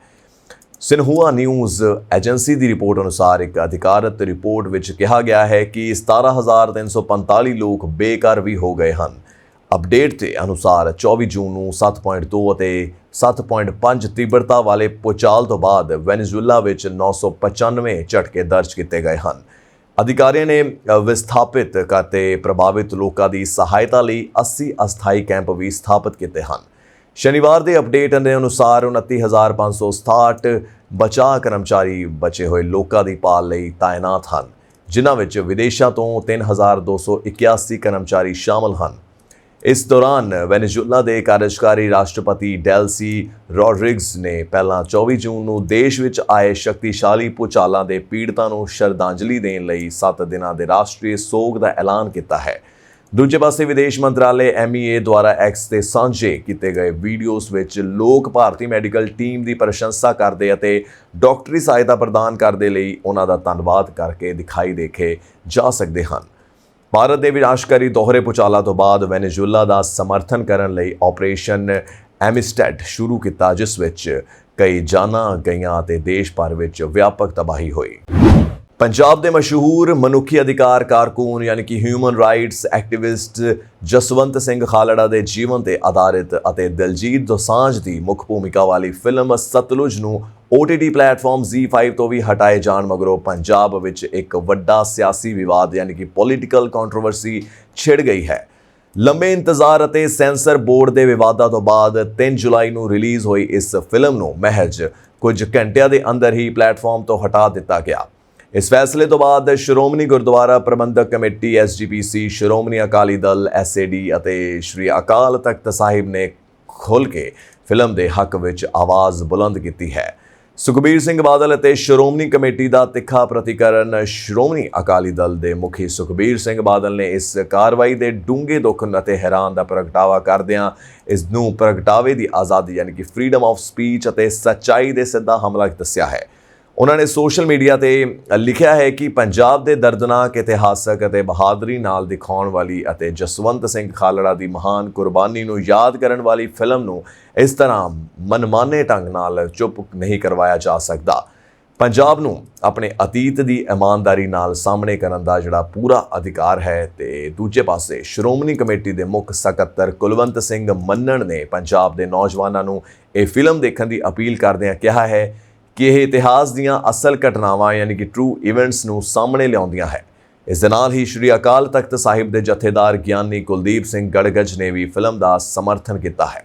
ਸਿਨਹੂਆ ਨਿਊਜ਼ ਏਜੰਸੀ ਦੀ ਰਿਪੋਰਟ ਅਨੁਸਾਰ ਇੱਕ ਅਧਿਕਾਰਤ ਰਿਪੋਰਟ ਵਿੱਚ ਕਿਹਾ ਗਿਆ ਹੈ ਕਿ 17,345 ਲੋਕ ਬੇਘਰ ਵੀ ਹੋ ਗਏ ਹਨ। ਅਪਡੇਟ ਦੇ ਅਨੁਸਾਰ 24 ਜੂਨ ਨੂੰ 7.2 ਅਤੇ 7.5 ਤੀਬਰਤਾ ਵਾਲੇ ਭੂਚਾਲ ਤੋਂ ਬਾਅਦ ਵੈਨੇਜ਼ੁਏਲਾ ਵਿੱਚ 995 ਝਟਕੇ ਦਰਜ ਕੀਤੇ ਗਏ ਹਨ। ਅਧਿਕਾਰੀਆਂ ਨੇ ਵਿਸਥਾਪਿਤ ਅਤੇ ਪ੍ਰਭਾਵਿਤ ਲੋਕਾਂ ਦੀ ਸਹਾਇਤਾ ਲਈ 80 ਅਸਥਾਈ ਕੈਂਪ ਵੀ ਸਥਾਪਿਤ ਕੀਤੇ ਹਨ। ਸ਼ਨੀਵਾਰ ਦੇ ਅਪਡੇਟ ਦੇ ਅਨੁਸਾਰ 29,567 ਬਚਾਅ ਕਰਮਚਾਰੀ ਬਚੇ ਹੋਏ ਲੋਕਾਂ ਦੀ ਭਾਲ ਲਈ ਤਾਇਨਾਤ ਹਨ, ਜਿਨ੍ਹਾਂ ਵਿੱਚ ਵਿਦੇਸ਼ਾਂ ਤੋਂ 3,281 ਕਰਮਚਾਰੀ ਸ਼ਾਮਲ ਹਨ। ਇਸ ਦੌਰਾਨ ਵੈਨੇਜ਼ੁਏਲਾ ਦੇ ਕਾਰਜਕਾਰੀ ਰਾਸ਼ਟਰਪਤੀ ਡੈਲਸੀ ਰੋਡਰਿਗਜ਼ ਨੇ ਪਹਿਲਾਂ 24 ਜੂਨ ਨੂੰ ਦੇਸ਼ ਵਿੱਚ ਆਏ ਸ਼ਕਤੀਸ਼ਾਲੀ ਭੂਚਾਲਾਂ ਦੇ ਪੀੜਤਾਂ ਨੂੰ ਸ਼ਰਧਾਂਜਲੀ ਦੇਣ ਲਈ 7 ਦਿਨਾਂ ਦੇ ਰਾਸ਼ਟਰੀ ਸੋਗ ਦਾ ਐਲਾਨ ਕੀਤਾ ਹੈ। ਦੂਜੇ ਪਾਸੇ ਵਿਦੇਸ਼ ਮੰਤਰਾਲੇ MEA ਦੁਆਰਾ ਐਕਸ ਤੇ ਸਾਂਝੇ ਕੀਤੇ ਗਏ ਵੀਡੀਓਜ਼ ਵਿੱਚ ਲੋਕ ਭਾਰਤੀ ਮੈਡੀਕਲ ਟੀਮ ਦੀ ਪ੍ਰਸ਼ੰਸਾ ਕਰਦੇ ਅਤੇ ਡਾਕਟਰੀ ਸਹਾਇਤਾ ਪ੍ਰਦਾਨ ਕਰਦੇ ਲਈ ਉਹਨਾਂ ਦਾ ਧੰਨਵਾਦ ਕਰਕੇ ਦਿਖਾਈ ਦੇਖੇ ਜਾ ਸਕਦੇ ਹਨ। ਭਾਰਤ ਦੇ ਵਿਨਾਸ਼ਕਾਰੀ ਦੋਹਰੇ ਭੂਚਾਲਾਂ ਤੋਂ ਬਾਅਦ ਵੈਨੇਜ਼ੁਏਲਾ ਦਾ ਸਮਰਥਨ ਕਰਨ ਲਈ ਆਪਰੇਸ਼ਨ ਐਮਿਸਟੈਡ ਸ਼ੁਰੂ ਕੀਤਾ, ਜਿਸ ਵਿੱਚ ਕਈ ਜਾਨਾਂ ਗਈਆਂ ਅਤੇ ਦੇਸ਼ ਭਰ ਵਿੱਚ ਵਿਆਪਕ ਤਬਾਹੀ ਹੋਈ। ਪੰਜਾਬ ਦੇ ਮਸ਼ਹੂਰ ਮਨੁੱਖੀ ਅਧਿਕਾਰ ਕਾਰਕੁਨ ਯਾਨੀ ਕਿ human rights activist Jaswant Singh Khalra ਦੇ ਜੀਵਨ ਤੇ ਆਧਾਰਿਤ ਅਤੇ ਦਿਲਜੀਤ ਦੋਸਾਂਝ ਦੀ ਮੁੱਖ ਭੂਮਿਕਾ ਵਾਲੀ ਫਿਲਮ ਸਤਲੁਜ ਨੂੰ OTT ਪਲੇਟਫਾਰਮ ZEE5 ਤੋਂ ਵੀ ਹਟਾਏ ਜਾਣ ਮਗਰੋਂ ਪੰਜਾਬ ਵਿੱਚ ਇੱਕ ਵੱਡਾ ਸਿਆਸੀ ਵਿਵਾਦ ਯਾਨੀ ਕਿ ਪੋਲੀਟੀਕਲ ਕੰਟਰੋਵਰਸੀ ਛਿੜ ਗਈ ਹੈ। ਲੰਬੇ ਇੰਤਜ਼ਾਰ ਅਤੇ ਸੈਂਸਰ ਬੋਰਡ ਦੇ ਵਿਵਾਦਾਂ ਤੋਂ ਬਾਅਦ 3 ਜੁਲਾਈ ਨੂੰ ਰਿਲੀਜ਼ ਹੋਈ ਇਸ ਫਿਲਮ ਨੂੰ ਮਹਿਜ ਕੁਝ ਘੰਟਿਆਂ ਦੇ ਅੰਦਰ ਹੀ ਪਲੇਟਫਾਰਮ ਤੋਂ ਹਟਾ ਦਿੱਤਾ ਗਿਆ। ਇਸ ਫੈਸਲੇ ਤੋਂ ਬਾਅਦ Shiromani Gurdwara Prabandhak committee SGPC, Shiromani Akali Dal SAD ਅਤੇ ਸ਼੍ਰੀ ਅਕਾਲ ਤਖਤ ਸਾਹਿਬ ਨੇ ਖੁੱਲ੍ਹ ਕੇ ਫਿਲਮ ਦੇ ਹੱਕ ਵਿੱਚ ਆਵਾਜ਼ ਬੁਲੰਦ ਕੀਤੀ ਹੈ। ਸੁਖਬੀਰ ਸਿੰਘ ਬਾਦਲ ਅਤੇ ਸ਼੍ਰੋਮਣੀ ਕਮੇਟੀ ਦਾ ਤਿੱਖਾ ਪ੍ਰਤੀਕਰਨ। ਸ਼੍ਰੋਮਣੀ ਅਕਾਲੀ ਦਲ ਦੇ ਮੁਖੀ ਸੁਖਬੀਰ ਸਿੰਘ ਬਾਦਲ ਨੇ ਇਸ ਕਾਰਵਾਈ ਦੇ ਡੂੰਘੇ ਦੁੱਖ ਅਤੇ ਹੈਰਾਨ ਦਾ ਪ੍ਰਗਟਾਵਾ ਕਰਦਿਆਂ ਇਸ ਨੂੰ ਪ੍ਰਗਟਾਵੇ ਦੀ ਆਜ਼ਾਦੀ ਯਾਨੀ ਕਿ ਫਰੀडम ਆਫ ਸਪੀਚ ਅਤੇ ਸੱਚਾਈ ਦੇ ਸਿੱਧਾ ਹਮਲਾ ਦੱਸਿਆ ਹੈ। ਉਹਨਾਂ ਨੇ ਸੋਸ਼ਲ ਮੀਡੀਆ ਤੇ ਲਿਖਿਆ ਹੈ ਕਿ ਪੰਜਾਬ ਦੇ ਦਰਦਨਾਕ ਇਤਿਹਾਸਕ ਅਤੇ ਬਹਾਦਰੀ ਨਾਲ ਦਿਖਾਉਣ ਵਾਲੀ ਅਤੇ ਜਸਵੰਤ ਸਿੰਘ ਖਾਲੜਾ ਦੀ ਮਹਾਨ ਕੁਰਬਾਨੀ ਨੂੰ ਯਾਦ ਕਰਨ ਵਾਲੀ ਫਿਲਮ ਨੂੰ ਇਸ ਤਰ੍ਹਾਂ ਮਨਮਾਨੇ ਢੰਗ ਨਾਲ ਚੁੱਪ ਨਹੀਂ ਕਰਵਾਇਆ ਜਾ ਸਕਦਾ। ਪੰਜਾਬ ਨੂੰ ਆਪਣੇ ਅਤੀਤ ਦੀ ਇਮਾਨਦਾਰੀ ਨਾਲ ਸਾਹਮਣੇ ਕਰਨ ਦਾ ਜਿਹੜਾ ਪੂਰਾ ਅਧਿਕਾਰ ਹੈ। ਤੇ ਦੂਜੇ ਪਾਸੇ ਸ਼੍ਰੋਮਣੀ ਕਮੇਟੀ ਦੇ ਮੁੱਖ ਸਕੱਤਰ ਕੁਲਵੰਤ ਸਿੰਘ ਮੰਨਣ ਨੇ ਪੰਜਾਬ ਦੇ ਨੌਜਵਾਨਾਂ ਨੂੰ ਇਹ ਫਿਲਮ ਦੇਖਣ ਦੀ ਅਪੀਲ ਕਰਦਿਆਂ ਕਿਹਾ ਹੈ ਕਿ ਇਹ ਇਤਿਹਾਸ ਦੀਆਂ ਅਸਲ ਘਟਨਾਵਾਂ ਯਾਨੀ ਕਿ ਟਰੂ ਇਵੈਂਟਸ ਨੂੰ ਸਾਹਮਣੇ ਲਿਆਉਂਦੀਆਂ ਹੈ। ਇਸ ਦੇ ਨਾਲ ਹੀ ਸ਼੍ਰੀ ਅਕਾਲ ਤਖਤ ਸਾਹਿਬ ਦੇ ਜਥੇਦਾਰ ਗਿਆਨੀ ਕੁਲਦੀਪ ਸਿੰਘ ਗੜਗੜ ਨੇ ਵੀ ਫਿਲਮ ਦਾ ਸਮਰਥਨ ਕੀਤਾ ਹੈ।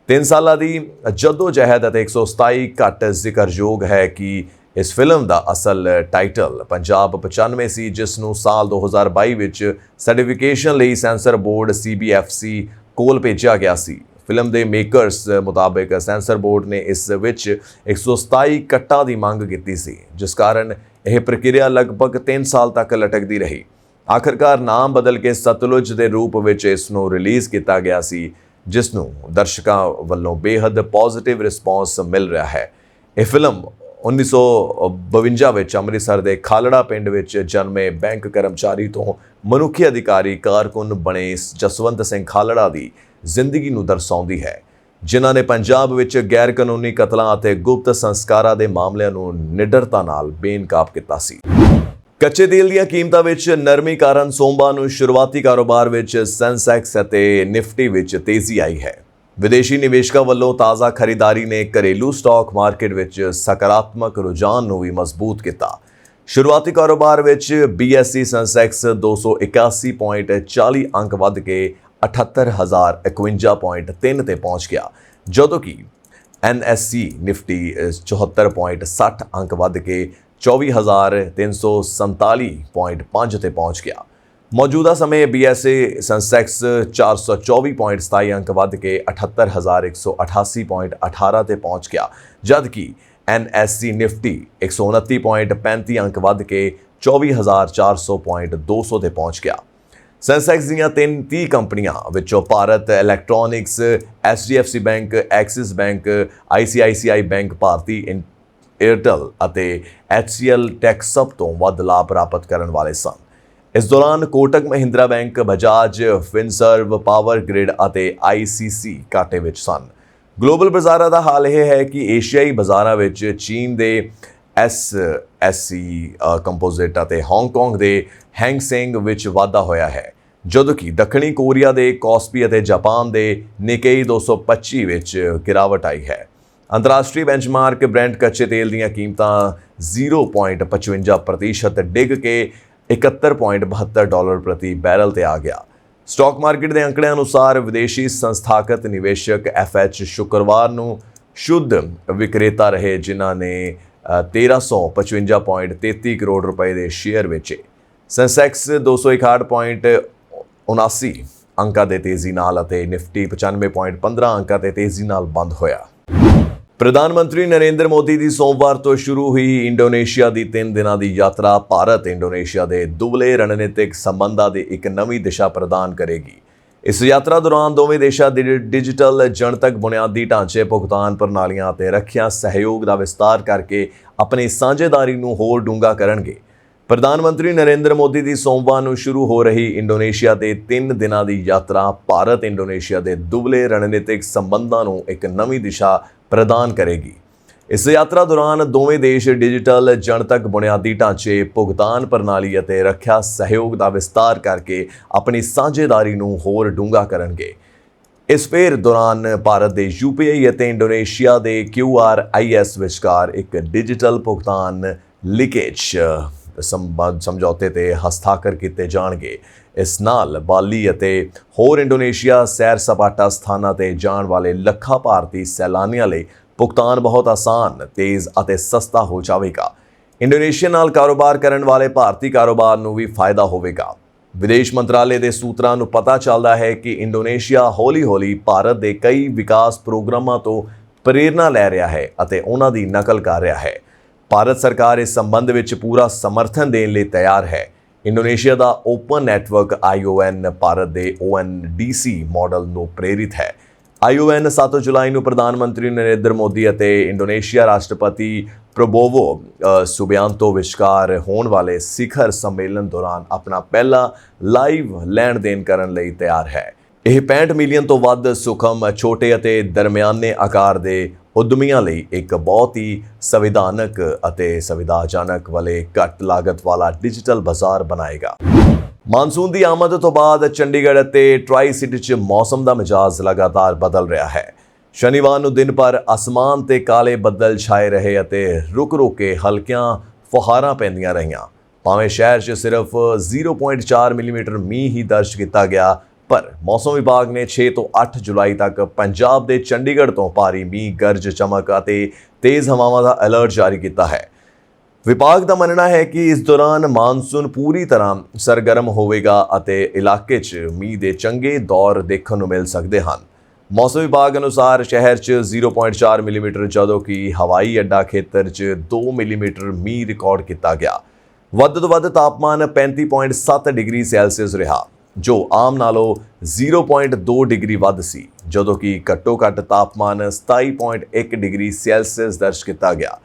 3 ਸਾਲਾਂ ਦੀ ਜੱਦੋ-ਜਹਿਦ ਅਤੇ 127 ਘੱਟ ਜ਼ਿਕਰਯੋਗ ਹੈ ਕਿ ਇਸ ਫਿਲਮ ਦਾ ਅਸਲ ਟਾਈਟਲ ਪੰਜਾਬ 95 ਸੀ, ਜਿਸ ਨੂੰ ਸਾਲ 2022 ਵਿੱਚ ਸਰਟੀਫਿਕੇਸ਼ਨ ਲਈ ਸੈਂਸਰ ਬੋਰਡ CBFC ਕੋਲ ਭੇਜਿਆ ਗਿਆ ਸੀ। ਫਿਲਮ ਦੇ ਮੇਕਰਸ ਮੁਤਾਬਕ ਸੈਂਸਰ ਬੋਰਡ ਨੇ ਇਸ ਵਿੱਚ 127 ਕੱਟਾਂ ਦੀ ਮੰਗ ਕੀਤੀ ਸੀ, ਜਿਸ ਕਾਰਨ ਇਹ ਪ੍ਰਕਿਰਿਆ ਲਗਭਗ 3 ਸਾਲ ਤੱਕ ਲਟਕਦੀ ਰਹੀ। ਆਖਰਕਾਰ ਨਾਮ ਬਦਲ ਕੇ ਸਤਲੁਜ ਦੇ ਰੂਪ ਵਿੱਚ ਇਸ ਨੂੰ ਰਿਲੀਜ਼ ਕੀਤਾ ਗਿਆ ਸੀ, ਜਿਸ ਨੂੰ ਦਰਸ਼ਕਾਂ ਵੱਲੋਂ ਬੇਹੱਦ ਪੋਜ਼ਿਟਿਵ ਰਿਸਪੌਂਸ ਮਿਲ ਰਿਹਾ ਹੈ। ਇਹ ਫਿਲਮ 1952 ਵਿੱਚ ਅੰਮ੍ਰਿਤਸਰ ਦੇ ਖਾਲੜਾ ਪਿੰਡ ਵਿੱਚ ਜਨਮੇ ਬੈਂਕ ਕਰਮਚਾਰੀ ਤੋਂ ਮਨੁੱਖੀ ਅਧਿਕਾਰੀ ਕਾਰਕੁਨ ਬਣੇ ਜਸਵੰਤ ਸਿੰਘ ਖਾਲੜਾ ਦੀ ਜ਼ਿੰਦਗੀ ਨੂੰ ਦਰਸਾਉਂਦੀ ਹੈ, ਜਿਨ੍ਹਾਂ ਨੇ ਪੰਜਾਬ ਵਿੱਚ ਗੈਰ ਕਾਨੂੰਨੀ ਕਤਲਾਂ ਅਤੇ ਗੁਪਤ ਸੰਸਕਾਰਾਂ ਦੇ ਮਾਮਲਿਆਂ ਨੂੰ ਨਿਡਰਤਾ ਨਾਲ ਬੇਨਕਾਬ ਕੀਤਾ ਸੀ। ਕੱਚੇ ਤੇਲ ਦੀਆਂ ਕੀਮਤਾਂ ਵਿੱਚ ਨਰਮੀ ਕਾਰਨ ਸੋਮਵਾਰ ਨੂੰ ਸ਼ੁਰੂਆਤੀ ਕਾਰੋਬਾਰ ਵਿੱਚ ਸੈਂਸੈਕਸ ਅਤੇ ਨਿਫਟੀ ਵਿੱਚ ਤੇਜ਼ੀ ਆਈ ਹੈ। ਵਿਦੇਸ਼ੀ ਨਿਵੇਸ਼ਕਾਂ ਵੱਲੋਂ ਤਾਜ਼ਾ ਖਰੀਦਾਰੀ ਨੇ ਘਰੇਲੂ ਸਟਾਕ ਮਾਰਕੀਟ ਵਿੱਚ ਸਕਾਰਾਤਮਕ ਰੁਝਾਨ ਨੂੰ ਵੀ ਮਜ਼ਬੂਤ ਕੀਤਾ। ਸ਼ੁਰੂਆਤੀ ਕਾਰੋਬਾਰ ਵਿੱਚ BSE ਸੈਂਸੈਕਸ 281.40 ਅੰਕ ਵੱਧ ਕੇ 78,051.3 ਤੇ ਪਹੁੰਚ ਗਿਆ, ਜਦੋਂ ਕਿ NSE ਨਿਫਟੀ 74.60 ਅੰਕ ਵੱਧ ਕੇ 24,347.5 ਤੇ ਪਹੁੰਚ ਗਿਆ। ਮੌਜੂਦਾ ਸਮੇਂ BSE ਸੈਂਸੈਕਸ 424.27 ਅੰਕ ਵੱਧ ਕੇ 78,188.18 ਤੇ ਪਹੁੰਚ ਗਿਆ, ਜਦਕਿ NSE ਨਿਫਟੀ 129.35 ਅੰਕ ਵੱਧ ਕੇ 24,400.200 ਤੇ ਪਹੁੰਚ ਗਿਆ। ਸੈਂਸੈਕਸ ਦੀਆਂ 30 ਕੰਪਨੀਆਂ ਵਿੱਚੋਂ Bharat Electronics, HDFC bank, Axis bank, ICICI bank, Bharti Airtel ਅਤੇ HCL ਟੈਕ ਸਭ ਤੋਂ ਵੱਧ ਲਾਭ ਪ੍ਰਾਪਤ ਕਰਨ ਵਾਲੇ ਸਨ। ਇਸ ਦੌਰਾਨ Kotak Mahindra bank, Bajaj Finserv, power grid ਅਤੇ ICC ਘਾਟੇ ਵਿੱਚ ਸਨ। ਗਲੋਬਲ ਬਾਜ਼ਾਰਾਂ ਦਾ ਹਾਲ ਇਹ ਹੈ ਕਿ ਏਸ਼ੀਆਈ ਬਾਜ਼ਾਰਾਂ ਵਿੱਚ ਚੀਨ ਦੇ SSE ਕੰਪੋਜ਼ਿਟ ਅਤੇ ਹਾਂਗਕਾਂਗ ਦੇ ਹੈਂਗ ਸੈਂਗ ਵਿੱਚ ਵਾਧਾ ਹੋਇਆ ਹੈ, ਜਦੋਂ ਕਿ ਦੱਖਣੀ ਕੋਰੀਆ ਦੇ ਕੋਸਪੀ ਅਤੇ ਜਾਪਾਨ ਦੇ ਨਿਕੇਈ 225 ਵਿੱਚ ਗਿਰਾਵਟ ਆਈ ਹੈ। ਅੰਤਰਰਾਸ਼ਟਰੀ ਬੈਂਚਮਾਰਕ ਬ੍ਰੈਂਟ ਕੱਚੇ ਤੇਲ ਦੀਆਂ ਕੀਮਤਾਂ 0.55% ਡਿੱਗ ਕੇ $71.72 ਪ੍ਰਤੀ ਬੈਰਲ ਤੇ ਆ ਗਿਆ। ਸਟਾਕ ਮਾਰਕੀਟ ਦੇ ਅੰਕੜਿਆਂ ਅਨੁਸਾਰ ਵਿਦੇਸ਼ੀ ਸੰਸਥਾਗਤ ਨਿਵੇਸ਼ਕ FH ਸ਼ੁੱਕਰਵਾਰ ਨੂੰ ਸ਼ੁੱਧ ਵਿਕਰੇਤਾ ਰਹੇ, ਜਿਨ੍ਹਾਂ ਨੇ 1355.33 ਕਰੋੜ ਰੁਪਏ ਦੇ ਸ਼ੇਅਰ ਵੇਚੇ। ਸੈਂਸੈਕਸ 261.79 ਅੰਕਾਂ ਦੇ ਤੇਜ਼ੀ ਨਾਲ ਅਤੇ ਨਿਫਟੀ 95.15 ਅੰਕਾਂ ਤੇ ਤੇਜ਼ੀ ਨਾਲ ਬੰਦ ਹੋਇਆ। ਪ੍ਰਧਾਨ ਮੰਤਰੀ ਨਰਿੰਦਰ ਮੋਦੀ ਦੀ ਸੋਮਵਾਰ ਤੋਂ ਸ਼ੁਰੂ ਹੋਈ ਇੰਡੋਨੇਸ਼ੀਆ ਦੀ 3 ਦਿਨਾਂ ਦੀ ਯਾਤਰਾ ਭਾਰਤ ਇੰਡੋਨੇਸ਼ੀਆ ਦੇ ਦੁਵੱਲੇ ਰਣਨੀਤਿਕ ਸੰਬੰਧਾਂ ਦੀ ਇੱਕ ਨਵੀਂ ਦਿਸ਼ਾ ਪ੍ਰਦਾਨ ਕਰੇਗੀ। ਇਸ ਯਾਤਰਾ ਦੌਰਾਨ ਦੋਵੇਂ ਦੇਸ਼ਾਂ ਦੇ ਡਿਜੀਟਲ ਜਨਤਕ ਬੁਨਿਆਦੀ ਢਾਂਚੇ, ਭੁਗਤਾਨ ਪ੍ਰਣਾਲੀਆਂ ਅਤੇ ਰੱਖਿਆ ਸਹਿਯੋਗ ਦਾ ਵਿਸਤਾਰ ਕਰਕੇ ਆਪਣੀ ਸਾਂਝੇਦਾਰੀ ਨੂੰ ਹੋਰ ਡੂੰਘਾ ਕਰਨਗੇ। ਪ੍ਰਧਾਨ ਮੰਤਰੀ ਨਰਿੰਦਰ ਮੋਦੀ ਦੀ ਸੋਮਵਾਰ ਨੂੰ ਸ਼ੁਰੂ ਹੋ ਰਹੀ ਇੰਡੋਨੇਸ਼ੀਆ ਦੇ 3 ਦਿਨਾਂ ਦੀ ਯਾਤਰਾ ਭਾਰਤ ਇੰਡੋਨੇਸ਼ੀਆ ਦੇ ਦੁਵੱਲੇ ਰਣਨੀਤਿਕ ਸੰਬੰਧਾਂ ਨੂੰ ਇੱਕ ਨਵੀਂ ਦਿਸ਼ਾ ਪ੍ਰਦਾਨ ਕਰੇਗੀ। ਇਸ ਯਾਤਰਾ ਦੌਰਾਨ ਦੋਵੇਂ ਦੇਸ਼ ਡਿਜੀਟਲ ਜਨਤਕ ਬੁਨਿਆਦੀ ਢਾਂਚੇ, ਭੁਗਤਾਨ ਪ੍ਰਣਾਲੀ ਅਤੇ ਰੱਖਿਆ ਸਹਿਯੋਗ ਦਾ ਵਿਸਤਾਰ ਕਰਕੇ ਆਪਣੀ ਸਾਂਝੇਦਾਰੀ ਨੂੰ ਹੋਰ ਡੂੰਘਾ ਕਰਨਗੇ। ਇਸ ਫੇਰ ਦੌਰਾਨ ਭਾਰਤ ਦੇ UPI ਅਤੇ ਇੰਡੋਨੇਸ਼ੀਆ ਦੇ QRIS ਵਿਚਕਾਰ ਇੱਕ ਡਿਜੀਟਲ ਭੁਗਤਾਨ ਲੀਕੇਜ ਸਮਝੌਤੇ ਤੇ ਹਸਤਾਖਰ ਕੀਤੇ ਜਾਣਗੇ। ਇਸ ਨਾਲ ਬਾਲੀ ਅਤੇ ਹੋਰ ਇੰਡੋਨੇਸ਼ੀਆ ਸੈਰ ਸਪਾਟਾ ਸਥਾਨਾਂ ਤੇ ਜਾਣ ਵਾਲੇ ਲੱਖਾਂ ਭਾਰਤੀ ਸੈਲਾਨੀਆਂ ਲਈ ਭੁਗਤਾਨ ਬਹੁਤ ਆਸਾਨ, ਤੇਜ਼ ਅਤੇ ਸਸਤਾ ਹੋ ਜਾਵੇਗਾ। ਇੰਡੋਨੇਸ਼ੀਆ ਨਾਲ ਕਾਰੋਬਾਰ ਕਰਨ ਵਾਲੇ ਭਾਰਤੀ ਕਾਰੋਬਾਰ ਨੂੰ ਵੀ ਫਾਇਦਾ ਹੋਵੇਗਾ। ਵਿਦੇਸ਼ ਮੰਤਰਾਲੇ ਦੇ ਸੂਤਰਾਂ ਨੂੰ ਪਤਾ ਚੱਲਦਾ ਹੈ ਕਿ ਇੰਡੋਨੇਸ਼ੀਆ ਹੌਲੀ-ਹੌਲੀ ਭਾਰਤ ਦੇ ਕਈ ਵਿਕਾਸ ਪ੍ਰੋਗਰਾਮਾਂ ਤੋਂ ਪ੍ਰੇਰਨਾ ਲੈ ਰਿਹਾ ਹੈ ਅਤੇ ਉਹਨਾਂ ਦੀ ਨਕਲ ਕਰ ਰਿਹਾ ਹੈ। ਭਾਰਤ ਸਰਕਾਰ ਇਸ ਸੰਬੰਧ ਵਿੱਚ ਪੂਰਾ ਸਮਰਥਨ ਦੇਣ ਲਈ ਤਿਆਰ ਹੈ। ਇੰਡੋਨੇਸ਼ੀਆ ਦਾ ਓਪਨ ਨੈਟਵਰਕ ION ਭਾਰਤ ਦੇ ONDC ਮਾਡਲ ਨੂੰ ਪ੍ਰੇਰਿਤ ਹੈ। ION 7 ਜੁਲਾਈ ਨੂੰ ਪ੍ਰਧਾਨ ਮੰਤਰੀ ਨਰਿੰਦਰ ਮੋਦੀ ਅਤੇ ਇੰਡੋਨੇਸ਼ੀਆ ਰਾਸ਼ਟਰਪਤੀ ਪ੍ਰਬੋਵੋ ਸੁਬਿਆਂਤੋ ਵਿਚਕਾਰ ਹੋਣ ਵਾਲੇ ਸਿਖਰ ਸੰਮੇਲਨ ਦੌਰਾਨ ਆਪਣਾ ਪਹਿਲਾ ਲਾਈਵ ਲੈਣ ਦੇਣ ਕਰਨ ਲਈ ਤਿਆਰ ਹੈ। ਇਹ 65 ਮਿਲੀਅਨ ਤੋਂ ਵੱਧ ਸੂਖਮ, ਛੋਟੇ ਅਤੇ ਦਰਮਿਆਨੇ ਆਕਾਰ ਦੇ ਉਦਮੀਆਂ ਲਈ ਇੱਕ ਬਹੁਤ ਹੀ ਸੰਵਿਧਾਨਕ ਅਤੇ ਸੁਵਿਧਾਜਨਕ ਵਾਲੇ ਘੱਟ ਲਾਗਤ ਵਾਲਾ ਡਿਜੀਟਲ ਬਾਜ਼ਾਰ ਬਣਾਏਗਾ। ਮਾਨਸੂਨ ਦੀ ਆਮਦ ਤੋਂ ਬਾਅਦ ਚੰਡੀਗੜ੍ਹ ਅਤੇ ਟਰਾਈ ਸਿਟੀ 'ਚ ਮੌਸਮ ਦਾ ਮਿਜਾਜ਼ ਲਗਾਤਾਰ ਬਦਲ ਰਿਹਾ ਹੈ। ਸ਼ਨੀਵਾਰ ਨੂੰ ਦਿਨ ਭਰ ਅਸਮਾਨ ਤੇ ਕਾਲੇ ਬੱਦਲ ਛਾਏ ਰਹੇ ਅਤੇ ਰੁਕ-ਰੁਕ ਕੇ ਹਲਕੀਆਂ ਫੁਹਾਰਾਂ ਪੈਂਦੀਆਂ ਰਹੀਆਂ। ਭਾਵੇਂ ਸ਼ਹਿਰ 'ਚ ਸਿਰਫ 0.4 ਮਿਲੀਮੀਟਰ ਮੀਂਹ ਹੀ ਦਰਜ ਕੀਤਾ ਗਿਆ, ਪਰ ਮੌਸਮ ਵਿਭਾਗ ਨੇ 6 ਤੋਂ 8 ਜੁਲਾਈ ਤੱਕ ਪੰਜਾਬ ਦੇ ਚੰਡੀਗੜ੍ਹ ਤੋਂ ਭਾਰੀ ਮੀਂਹ, ਗਰਜ ਚਮਕ ਅਤੇ ਤੇਜ਼ ਹਵਾਵਾਂ ਦਾ ਅਲਰਟ ਜਾਰੀ ਕੀਤਾ ਹੈ। ਵਿਭਾਗ ਦਾ ਮੰਨਣਾ ਹੈ ਕਿ ਇਸ ਦੌਰਾਨ ਮਾਨਸੂਨ ਪੂਰੀ ਤਰ੍ਹਾਂ ਸਰਗਰਮ ਹੋਵੇਗਾ ਅਤੇ ਇਲਾਕੇ 'ਚ ਮੀਂਹ ਦੇ ਚੰਗੇ ਦੌਰ ਦੇਖਣ ਨੂੰ ਮਿਲ ਸਕਦੇ ਹਨ। ਮੌਸਮ ਵਿਭਾਗ ਅਨੁਸਾਰ ਸ਼ਹਿਰ 'ਚ 0.4 ਮਿਲੀਮੀਟਰ ਜਦੋਂ ਕਿ ਹਵਾਈ ਅੱਡਾ ਖੇਤਰ 'ਚ 2 ਮਿਲੀਮੀਟਰ ਮੀਂਹ ਰਿਕਾਰਡ ਕੀਤਾ ਗਿਆ। ਵੱਧ ਤੋਂ ਵੱਧ ਤਾਪਮਾਨ 35.7 ਡਿਗਰੀ ਸੈਲਸੀਅਸ ਰਿਹਾ, ਜੋ ਆਮ ਨਾਲੋਂ 0.2 ਡਿਗਰੀ ਵੱਧ ਸੀ, ਜਦੋਂ ਕਿ ਘੱਟੋ-ਘੱਟ ਤਾਪਮਾਨ 27.1 ਡਿਗਰੀ ਸੈਲਸੀਅਸ ਦਰਜ ਕੀਤਾ ਗਿਆ।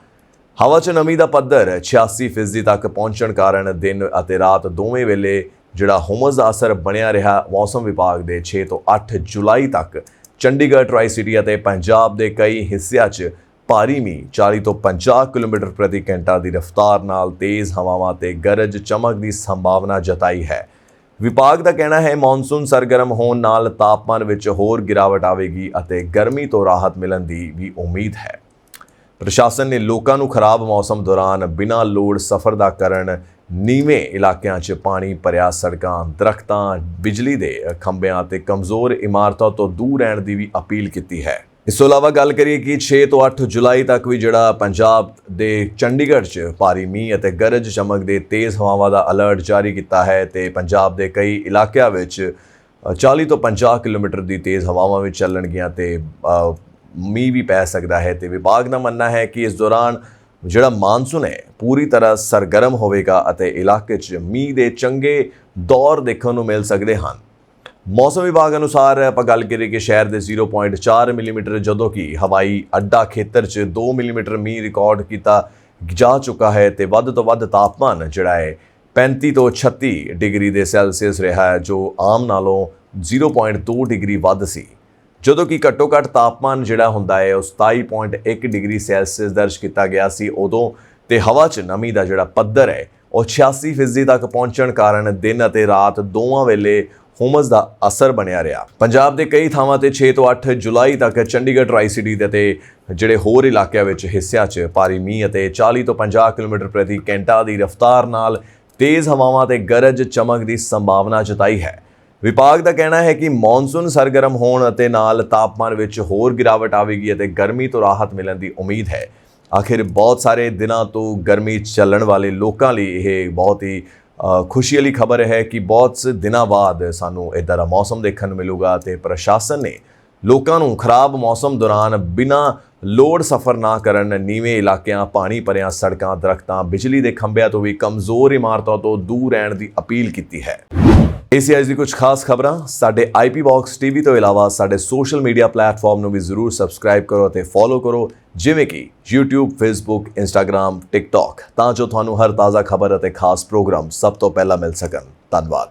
ਹਵਾ 'ਚ ਨਮੀ ਦਾ ਪੱਧਰ 86% ਤੱਕ ਪਹੁੰਚਣ ਕਾਰਨ ਦਿਨ ਅਤੇ ਰਾਤ ਦੋਵੇਂ ਵੇਲੇ ਜਿਹੜਾ ਹੁਮਸ ਦਾ ਅਸਰ ਬਣਿਆ ਰਿਹਾ। ਮੌਸਮ ਵਿਭਾਗ ਦੇ 6 ਤੋਂ 8 ਜੁਲਾਈ ਤੱਕ ਚੰਡੀਗੜ੍ਹ, ਟਰਾਈ ਸਿਟੀ ਅਤੇ ਪੰਜਾਬ ਦੇ ਕਈ ਹਿੱਸਿਆਂ 'ਚ ਭਾਰੀ ਮੀਂਹ, 40 ਤੋਂ 50 ਕਿਲੋਮੀਟਰ ਪ੍ਰਤੀ ਘੰਟਾ ਦੀ ਰਫ਼ਤਾਰ ਨਾਲ ਤੇਜ਼ ਹਵਾਵਾਂ ਤੇ ਗਰਜ ਚਮਕ ਦੀ ਸੰਭਾਵਨਾ ਜਤਾਈ ਹੈ। ਵਿਭਾਗ ਦਾ ਕਹਿਣਾ ਹੈ ਮੌਨਸੂਨ ਸਰਗਰਮ ਹੋਣ ਨਾਲ ਤਾਪਮਾਨ ਵਿੱਚ ਹੋਰ ਗਿਰਾਵਟ ਆਵੇਗੀ ਅਤੇ ਗਰਮੀ ਤੋਂ ਰਾਹਤ ਮਿਲਣ ਦੀ ਵੀ ਉਮੀਦ ਹੈ। ਪ੍ਰਸ਼ਾਸਨ ਨੇ ਲੋਕਾਂ ਨੂੰ ਖਰਾਬ ਮੌਸਮ ਦੌਰਾਨ ਬਿਨਾਂ ਲੋੜ ਸਫ਼ਰ ਦਾ ਕਰਨ, ਨੀਵੇਂ ਇਲਾਕਿਆਂ 'ਚ ਪਾਣੀ ਭਰਿਆ ਸੜਕਾਂ, ਦਰੱਖਤਾਂ, ਬਿਜਲੀ ਦੇ ਖੰਭਿਆਂ ਅਤੇ ਕਮਜ਼ੋਰ ਇਮਾਰਤਾਂ ਤੋਂ ਦੂਰ ਰਹਿਣ ਦੀ ਵੀ ਅਪੀਲ ਕੀਤੀ ਹੈ। ਇਸ ਤੋਂ ਇਲਾਵਾ ਗੱਲ ਕਰੀਏ ਕਿ 6 ਤੋਂ 8 ਜੁਲਾਈ ਤੱਕ ਵੀ ਜਿਹੜਾ ਪੰਜਾਬ ਦੇ ਚੰਡੀਗੜ੍ਹ 'ਚ ਭਾਰੀ ਮੀਂਹ ਅਤੇ ਗਰਜ ਚਮਕ ਦੇ ਤੇਜ਼ ਹਵਾਵਾਂ ਦਾ ਅਲਰਟ ਜਾਰੀ ਕੀਤਾ ਹੈ ਤੇ ਪੰਜਾਬ ਦੇ ਕਈ ਇਲਾਕਿਆਂ ਵਿੱਚ 40 ਤੋਂ 50 ਕਿਲੋਮੀਟਰ ਦੀ ਤੇਜ਼ ਹਵਾਵਾਂ ਵੀ ਚੱਲਣਗੀਆਂ ਤੇ ਮੀਂਹ ਵੀ ਪੈ ਸਕਦਾ ਹੈ। ਤੇ ਵਿਭਾਗ ਦਾ ਮੰਨਣਾ ਹੈ ਕਿ ਇਸ ਦੌਰਾਨ ਜਿਹੜਾ ਮਾਨਸੂਨ ਹੈ ਪੂਰੀ ਤਰ੍ਹਾਂ ਸਰਗਰਮ ਹੋਵੇਗਾ ਅਤੇ ਇਲਾਕੇ 'ਚ ਮੀਂਹ ਦੇ ਚੰਗੇ ਦੌਰ ਦੇਖਣ ਨੂੰ ਮਿਲ ਸਕਦੇ ਹਨ। ਮੌਸਮ ਵਿਭਾਗ ਅਨੁਸਾਰ ਆਪਾਂ ਗੱਲ ਕਰੀਏ ਕਿ ਸ਼ਹਿਰ ਦੇ 0.4 ਮਿਲੀਮੀਟਰ, ਜਦੋਂ ਕਿ ਹਵਾਈ ਅੱਡਾ ਖੇਤਰ 'ਚ 2 ਮਿਲੀਮੀਟਰ ਮੀਂਹ ਰਿਕਾਰਡ ਕੀਤਾ ਜਾ ਚੁੱਕਾ ਹੈ ਤੇ ਵੱਧ ਤੋਂ ਵੱਧ ਤਾਪਮਾਨ ਜਿਹੜਾ ਹੈ 35 ਤੋਂ 36 ਡਿਗਰੀ ਦੇ ਸੈਲਸੀਅਸ ਰਿਹਾ ਹੈ, ਜੋ ਆਮ ਨਾਲੋਂ 0.2 ਡਿਗਰੀ ਵੱਧ ਸੀ, ਜਦੋਂ ਕਿ ਘੱਟੋ ਘੱਟ ਤਾਪਮਾਨ ਜਿਹੜਾ ਹੁੰਦਾ ਹੈ ਉਹ 27.1 ਡਿਗਰੀ ਸੈਲਸੀਅਸ ਦਰਜ ਕੀਤਾ ਗਿਆ ਸੀ ਉਦੋਂ। ਤੇ ਹਵਾ 'ਚ ਨਮੀ ਦਾ ਜਿਹੜਾ ਪੱਧਰ ਹੈ ਉਹ 86% ਤੱਕ ਪਹੁੰਚਣ ਕਾਰਨ ਦਿਨ ਅਤੇ ਰਾਤ ਦੋਵਾਂ ਵੇਲੇ ਹੁਮਸ ਦਾ ਅਸਰ ਬਣਿਆ ਰਿਹਾ। ਪੰਜਾਬ ਦੇ ਕਈ ਥਾਵਾਂ ਤੇ 6 ਤੋਂ 8 ਜੁਲਾਈ ਤੱਕ ਚੰਡੀਗੜ੍ਹ, ਟਰਾਈ ਸਿਟੀ ਤੇ ਜਿਹੜੇ ਹੋਰ ਇਲਾਕਿਆਂ ਵਿੱਚ ਹਿੱਸਿਆਂ 'ਚ ਭਾਰੀ ਮੀਂਹ ਅਤੇ 40 ਤੋਂ 50 ਕਿਲੋਮੀਟਰ ਪ੍ਰਤੀ ਘੰਟਾ ਦੀ ਰਫ਼ਤਾਰ ਨਾਲ ਤੇਜ਼ ਹਵਾਵਾਂ ਤੇ ਗਰਜ ਚਮਕ ਦੀ ਸੰਭਾਵਨਾ ਜਤਾਈ ਹੈ। ਵਿਭਾਗ ਦਾ ਕਹਿਣਾ ਹੈ ਕਿ ਮੌਨਸੂਨ ਸਰਗਰਮ ਹੋਣ ਅਤੇ ਨਾਲ ਤਾਪਮਾਨ ਵਿੱਚ ਹੋਰ ਗਿਰਾਵਟ ਆਵੇਗੀ ਅਤੇ ਗਰਮੀ ਤੋਂ ਰਾਹਤ ਮਿਲਣ ਦੀ ਉਮੀਦ ਹੈ। ਆਖਿਰ ਬਹੁਤ ਸਾਰੇ ਦਿਨਾਂ ਤੋਂ ਗਰਮੀ ਚੱਲਣ ਵਾਲੇ ਲੋਕਾਂ ਲਈ ਇਹ ਬਹੁਤ ਹੀ ਖੁਸ਼ੀ ਵਾਲੀ ਖਬਰ ਹੈ ਕਿ ਬਹੁਤ ਦਿਨਾਂ ਬਾਅਦ ਸਾਨੂੰ ਇੱਦਾਂ ਦਾ ਮੌਸਮ ਦੇਖਣ ਨੂੰ ਮਿਲੂਗਾ ਤੇ ਪ੍ਰਸ਼ਾਸਨ ਨੇ ਲੋਕਾਂ ਨੂੰ ਖਰਾਬ ਮੌਸਮ ਦੌਰਾਨ ਬਿਨਾਂ ਲੋੜ ਸਫ਼ਰ ਨਾ ਕਰਨ, ਨੀਵੇਂ ਇਲਾਕਿਆਂ, ਪਾਣੀ ਭਰਿਆ ਸੜਕਾਂ, ਦਰੱਖਤਾਂ, ਬਿਜਲੀ ਦੇ ਖੰਭਿਆਂ ਤੋਂ ਵੀ ਕਮਜ਼ੋਰ ਇਮਾਰਤਾਂ ਤੋਂ ਦੂਰ ਰਹਿਣ ਦੀ ਅਪੀਲ ਕੀਤੀ ਹੈ। ਇਸ ਅੱਜ ਦੀ ਕੁਝ ਖਾਸ ਖਬਰਾਂ ਸਾਡੇ IP ਬਾਕਸ TV ਤੋਂ ਇਲਾਵਾ ਸਾਡੇ ਸੋਸ਼ਲ ਮੀਡੀਆ ਪਲੇਟਫਾਰਮ ਨੂੰ ਵੀ ਜ਼ਰੂਰ ਸਬਸਕ੍ਰਾਈਬ ਕਰੋ ਅਤੇ ਫੋਲੋ ਕਰੋ, ਜਿਵੇਂ ਕਿ YouTube, Facebook, Instagram, TikTok, ਤਾਂ ਜੋ ਤੁਹਾਨੂੰ ਹਰ ਤਾਜ਼ਾ ਖਬਰ ਅਤੇ ਖਾਸ ਪ੍ਰੋਗਰਾਮ ਸਭ ਤੋਂ ਪਹਿਲਾਂ ਮਿਲ ਸਕਣ। ਧੰਨਵਾਦ।